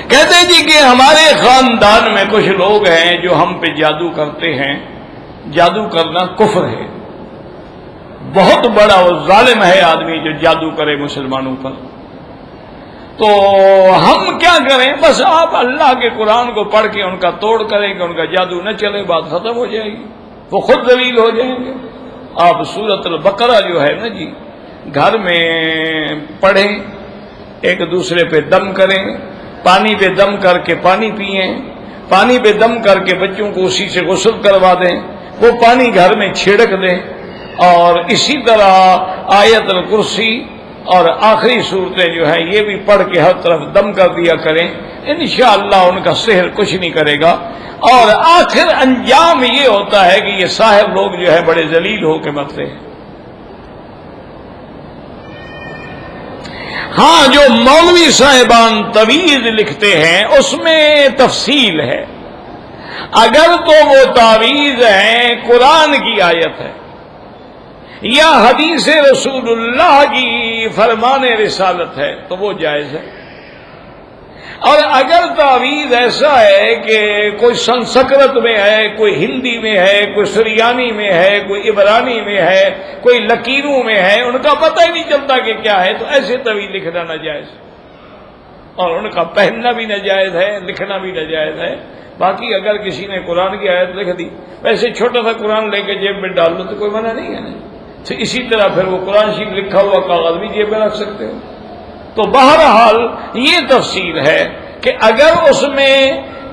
کہتے ہیں جی کہ ہمارے خاندان میں کچھ لوگ ہیں جو ہم پہ جادو کرتے ہیں. جادو کرنا کفر ہے، بہت بڑا اور ظالم ہے آدمی جو جادو کرے مسلمانوں پر. تو ہم کیا کریں؟ بس آپ اللہ کے قرآن کو پڑھ کے ان کا توڑ کریں کہ ان کا جادو نہ چلے، بات ختم ہو جائے گی، وہ خود ذلیل ہو جائیں گے. آپ سورۃ البقرہ جو ہے نا جی، گھر میں پڑھیں، ایک دوسرے پہ دم کریں، پانی پہ دم کر کے پانی پئیں، پانی پہ دم کر کے بچوں کو اسی سے غسل کروا دیں، وہ پانی گھر میں چھڑک دیں. اور اسی طرح آیت الکرسی اور آخری صورتیں جو ہیں یہ بھی پڑھ کے ہر طرف دم کر دیا کریں. انشاءاللہ ان کا سحر کچھ نہیں کرے گا. اور آخر انجام یہ ہوتا ہے کہ یہ ساحر لوگ جو ہے بڑے ذلیل ہو کے مرتے ہیں. ہاں، جو مولوی صاحبان تویز لکھتے ہیں اس میں تفصیل ہے. اگر تو وہ تعویذ ہیں قرآن کی آیت ہے یا حدیث رسول اللہ کی فرمان رسالت ہے تو وہ جائز ہے. اور اگر تعویذ ایسا ہے کہ کوئی سنسکرت میں ہے، کوئی ہندی میں ہے، کوئی سریانی میں ہے، کوئی عبرانی میں ہے، کوئی لکیروں میں ہے، ان کا پتہ ہی نہیں چلتا کہ کیا ہے، تو ایسے تعویذ لکھنا ناجائز، اور ان کا پہننا بھی ناجائز ہے، لکھنا بھی ناجائز ہے. باقی اگر کسی نے قرآن کی آیت لکھ دی، ویسے چھوٹا سا قرآن لے کے جیب میں ڈال لو تو کوئی منع نہیں ہے نا. تو اسی طرح پھر وہ قرآن شریف لکھا ہوا کاغذ بھی جیب میں رکھ سکتے ہو. تو بہرحال یہ تفصیل ہے کہ اگر اس میں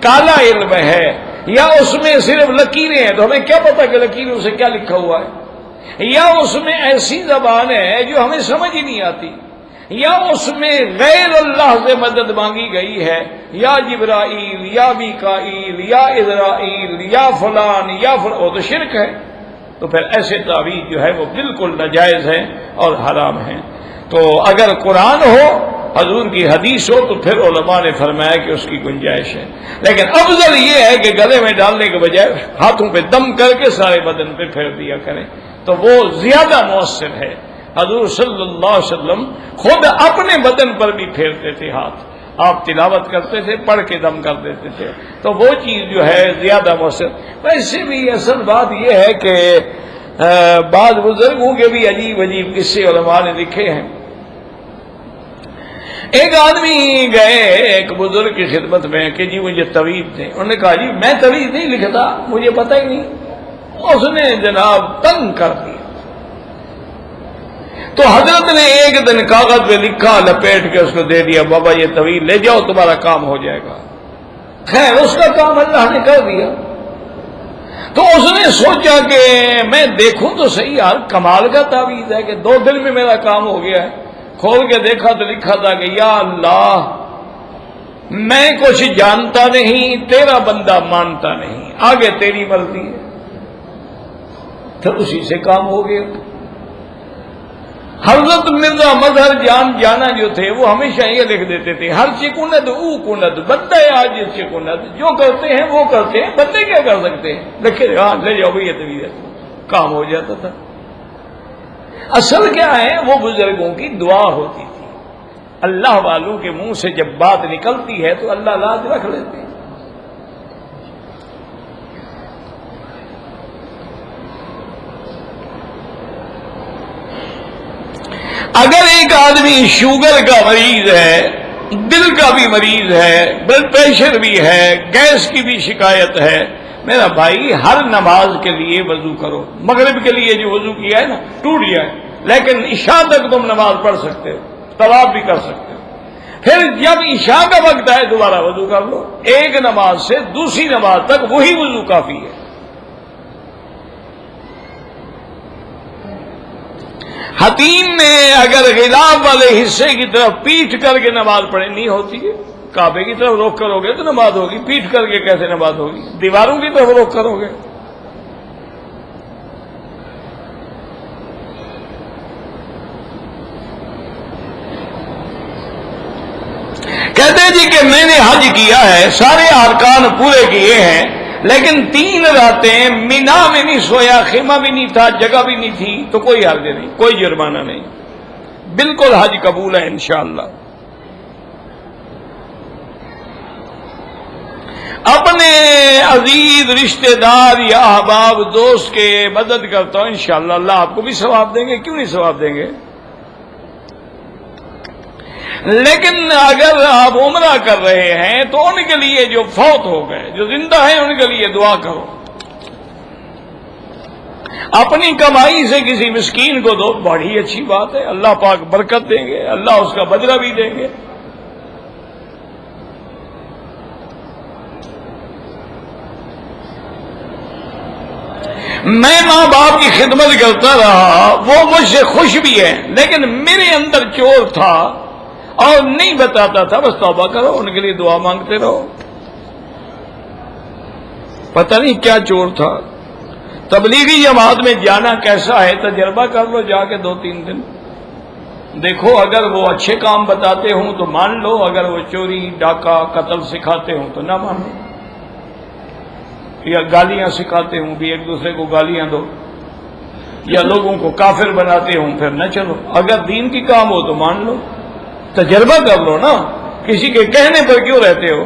کالا علم ہے یا اس میں صرف لکیریں ہیں تو ہمیں کیا پتا کہ لکیروں سے کیا لکھا ہوا ہے، یا اس میں ایسی زبان ہے جو ہمیں سمجھ ہی نہیں آتی، یا اس میں غیر اللہ سے مدد مانگی گئی ہے، یا جبرائیل یا میکائیل یا اسرائیل یا فلان یا وہ تو شرک ہے. تو پھر ایسے تعویذ جو ہے وہ بالکل ناجائز ہے اور حرام ہے. تو اگر قرآن ہو، حضور کی حدیث ہو، تو پھر علماء نے فرمایا کہ اس کی گنجائش ہے. لیکن افضل یہ ہے کہ گلے میں ڈالنے کے بجائے ہاتھوں پہ دم کر کے سارے بدن پہ پھیر دیا کریں، تو وہ زیادہ مؤثر ہے. حضور صلی اللہ علیہ وسلم خود اپنے بدن پر بھی پھیرتے تھے ہاتھ، آپ تلاوت کرتے تھے، پڑھ کے دم کر دیتے تھے، تو وہ چیز جو ہے زیادہ مؤثر. ویسے بھی اصل بات یہ ہے کہ بعض بزرگوں کے بھی عجیب عجیب قصے علماء نے لکھے ہیں. ایک آدمی گئے ایک بزرگ کی خدمت میں کہ جی مجھے تویز دیں. انہوں نے کہا جی میں تویز نہیں لکھتا، مجھے پتہ ہی نہیں. اس نے جناب تنگ کر دیا. تو حضرت نے ایک دن کاغذ پہ لکھا، لپیٹ کے اس کو دے دیا، بابا یہ طویل لے جاؤ تمہارا کام ہو جائے گا. خیر اس کا کام اللہ نے کر دیا. تو اس نے سوچا کہ میں دیکھوں تو صحیح، یار کمال کا تعویذ ہے کہ 2 دن میں میرا کام ہو گیا ہے. کھول کے دیکھا تو لکھا تھا کہ یا اللہ میں کچھ جانتا نہیں، تیرا بندہ مانتا نہیں، آگے تیری مرضی ہے. پھر اسی سے کام ہو گیا. حضرت مرزا مظہر جان جانا جو تھے وہ ہمیشہ یہ لکھ دیتے تھے، ہر چکند او کند بندہ آج چکند، جو کرتے ہیں وہ کرتے ہیں، بندے کیا کر سکتے ہیں. لکھے ہاں لے جاؤ بھائی طویل کام ہو جاتا تھا. اصل کیا ہے، وہ بزرگوں کی دعا ہوتی تھی. اللہ والوں کے منہ سے جب بات نکلتی ہے تو اللہ لاج رکھ لیتے ہیں. اگر ایک آدمی شوگر کا مریض ہے، دل کا بھی مریض ہے، بلڈ پریشر بھی ہے، گیس کی بھی شکایت ہے، میرا بھائی ہر نماز کے لیے وضو کرو. مغرب کے لیے جو وضو کیا ہے نا ٹوٹ جائے، لیکن عشاء تک تم نماز پڑھ سکتے ہو، طواف بھی کر سکتے ہو. پھر جب عشاء کا وقت ہے دوبارہ وضو کر لو. ایک نماز سے دوسری نماز تک وہی وضو کافی ہے. حتیم میں اگر غلاف والے حصے کی طرف پیٹ کر کے نماز پڑھے نہیں ہوتی ہے. کعبے کی طرف روک کرو گے تو نماز ہوگی، پیٹ کر کے کیسے نماز ہوگی؟ دیواروں کی طرف روک کرو گے. کہتے ہیں جی کہ میں نے حج کیا ہے، سارے ارکان پورے کیے ہیں، لیکن 3 راتیں مینا میں نہیں سویا، خیمہ بھی نہیں تھا، جگہ بھی نہیں تھی، تو کوئی حرج نہیں، کوئی جرمانہ نہیں، بالکل حج قبول ہے انشاءاللہ. اپنے عزیز رشتہ دار یا احباب دوست کے مدد کرتا ہوں، انشاءاللہ اللہ آپ کو بھی ثواب دیں گے. کیوں نہیں ثواب دیں گے؟ لیکن اگر آپ عمرہ کر رہے ہیں تو ان کے لیے جو فوت ہو گئے، جو زندہ ہیں، ان کے لیے دعا کرو. اپنی کمائی سے کسی مسکین کو دو، بڑی اچھی بات ہے، اللہ پاک برکت دیں گے، اللہ اس کا بدلہ بھی دیں گے. میں ماں باپ کی خدمت کرتا رہا، وہ مجھ سے خوش بھی ہے، لیکن میرے اندر چور تھا اور نہیں بتاتا تھا. بس توبہ کرو، ان کے لیے دعا مانگتے رہو. پتہ نہیں کیا چور تھا. تبلیغی جماعت میں جانا کیسا ہے تجربہ کر لو، جا کے 2-3 دن دیکھو. اگر وہ اچھے کام بتاتے ہوں تو مان لو، اگر وہ چوری ڈاکہ قتل سکھاتے ہوں تو نہ مانو، یا گالیاں سکھاتے ہوں بھی ایک دوسرے کو گالیاں دو، یا لوگوں کو کافر بناتے ہوں پھر نہ چلو. اگر دین کی کام ہو تو مان لو، تجربہ کر لو نا، کسی کے کہنے پر کیوں رہتے ہو.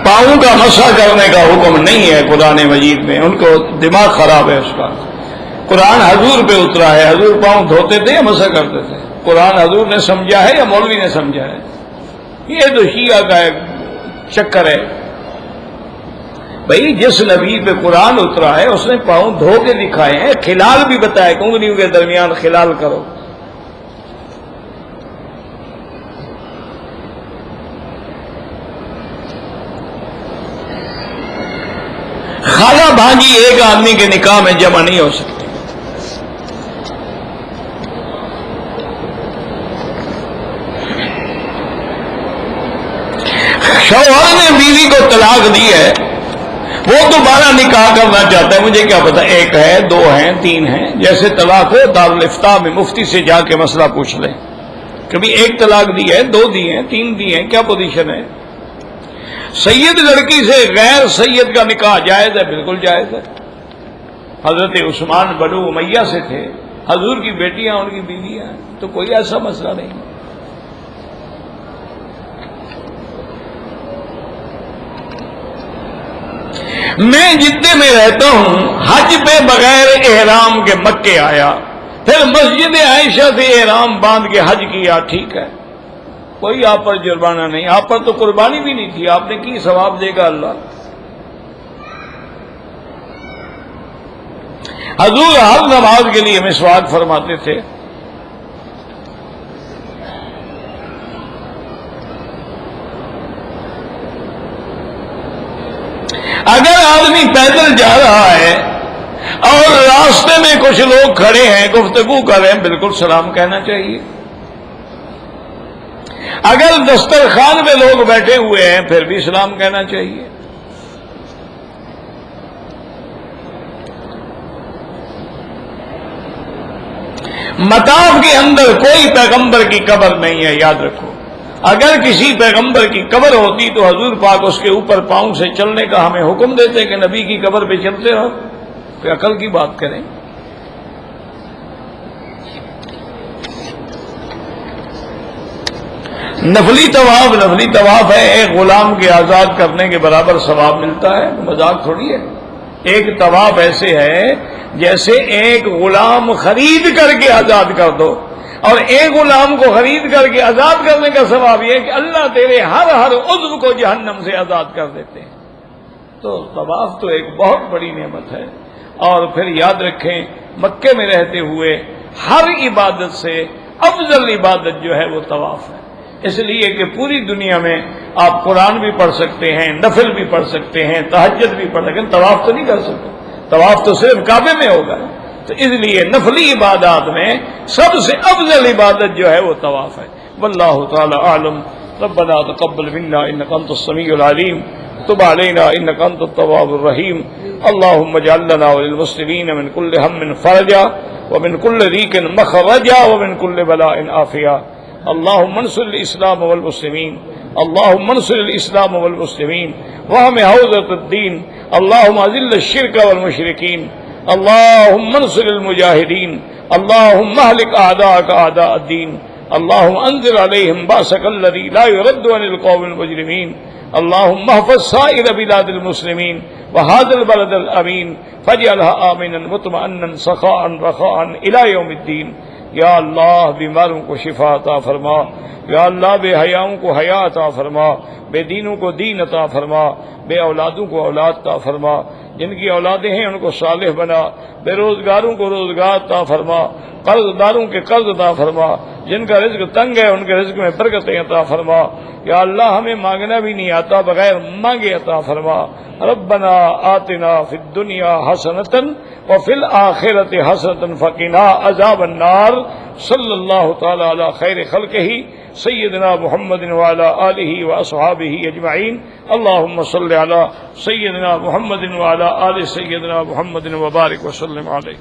پاؤں کا مسح کرنے کا حکم نہیں ہے قرآن مجید میں، ان کو دماغ خراب ہے اس کا. قرآن حضور پہ اترا ہے، حضور پاؤں دھوتے تھے یا مسح کرتے تھے؟ قرآن حضور نے سمجھا ہے یا مولوی نے سمجھا ہے؟ یہ تو شیعہ کا ایک چکر ہے. بھائی جس نبی پہ قرآن اترا ہے اس نے پاؤں دھو کے دکھائے ہیں، خلال بھی بتایا کہ انگلیوں کے درمیان خلال کرو. خالہ بھانجی ایک آدمی کے نکاح میں جمع نہیں ہو سکتی. شوہر نے بیوی کو طلاق دی ہے، وہ دوبارہ نکاح کرنا چاہتا ہے. مجھے کیا پتا 1 ہے 2 ہیں 3 ہیں، جیسے طلاق ہو دارالفتاء میں مفتی سے جا کے مسئلہ پوچھ لیں. کبھی 1 طلاق دی ہے، 2 دی ہیں، 3 دی ہیں، کیا پوزیشن ہے؟ سید لڑکی سے غیر سید کا نکاح جائز ہے؟ بالکل جائز ہے. حضرت عثمان بنو امیہ سے تھے، حضور کی بیٹیاں ان کی بیویاں ہیں، تو کوئی ایسا مسئلہ نہیں. میں جدے میں رہتا ہوں، حج پہ بغیر احرام کے مکے آیا، پھر مسجد عائشہ سے احرام باندھ کے حج کیا، ٹھیک ہے، کوئی آپ پر جرمانہ نہیں، آپ پر تو قربانی بھی نہیں تھی، آپ نے کی ثواب دے گا اللہ؟ حضور ہر نماز کے لیے مسواک فرماتے تھے۔ اگر آدمی پیدل جا رہا ہے اور راستے میں کچھ لوگ کھڑے ہیں گفتگو کر رہے ہیں، بالکل سلام کہنا چاہیے۔ اگر دسترخوان پہ لوگ بیٹھے ہوئے ہیں پھر بھی سلام کہنا چاہیے۔ مطاف کے اندر کوئی پیغمبر کی قبر نہیں ہے، یاد رکھو۔ اگر کسی پیغمبر کی قبر ہوتی تو حضور پاک اس کے اوپر پاؤں سے چلنے کا ہمیں حکم دیتے کہ نبی کی قبر پہ چلتے رہو، کوئی عقل کی بات کریں۔ نفلی طواف ہے، ایک غلام کے آزاد کرنے کے برابر ثواب ملتا ہے، مذاق تھوڑی ہے۔ ایک طواف ایسے ہے جیسے ایک غلام خرید کر کے آزاد کر دو، اور ایک غلام کو خرید کر کے آزاد کرنے کا ثواب یہ ہے کہ اللہ تیرے ہر عضو کو جہنم سے آزاد کر دیتے ہیں۔ تو طواف تو ایک بہت بڑی نعمت ہے۔ اور پھر یاد رکھیں، مکے میں رہتے ہوئے ہر عبادت سے افضل عبادت جو ہے وہ طواف ہے، اس لیے کہ پوری دنیا میں آپ قرآن بھی پڑھ سکتے ہیں، نفل بھی پڑھ سکتے ہیں، تہجد بھی پڑھ سکتے ہیں، طواف تو نہیں کر سکتے، طواف تو صرف کعبے میں ہوگا۔ تو اس لیے نفلی عبادات میں سب سے افضل عبادت جو ہے وہ طواف ہے۔ واللہ تعالی اعلم۔ ربنا تقبل منا انك انت السميع العليم تب علينا انك انت التواب الرحيم اللهم اجعل لنا وللمسلمين من كل هم فرجا ومن كل ضيق مخرجا ومن كل بلاء عافيا اللهم انصر الاسلام والمسلمين اللهم انصر الاسلام والمسلمين واحم حوزة الدين اللهم اذل الشرك والمشركين اللهم انصر المجاهدين اللهم اهلك اعداءك اعداء الدين اللهم انزل عليهم بأسك الذي لا يرد عن القوم المجرمين اللهم احفظ سائر بلاد المسلمين وهذا البلد الامين فاجعلها آمنا مطمئنا سخاء رخاء الى يوم الدين۔ یا اللہ بیماروں کو شفا عطا فرما، یا اللہ بے حیاؤں کو حیا عطا فرما، بے دینوں کو دین عطا فرما، بے اولادوں کو اولاد عطا فرما، جن کی اولادیں ہیں ان کو صالح بنا، بے روزگاروں کو روزگار عطا فرما، قرض داروں کے قرض عطا فرما، جن کا رزق تنگ ہے ان کے رزق میں برکتیں عطا فرما۔ یا اللہ ہمیں مانگنا بھی نہیں آتا، بغیر مانگے عطا فرما۔ ربنا آتنا فی الدنیا حسنۃ وفی الآخرۃ حسنۃ وقنا عذاب النار۔ صلی اللہ تعالی علی خیر خلقہ سیدنا محمد وعلی آلہ واصحابہ اجمعین۔ اللہم صل علی سیدنا محمد وعلی آل سیدنا محمد وبارک وسلم علیہ۔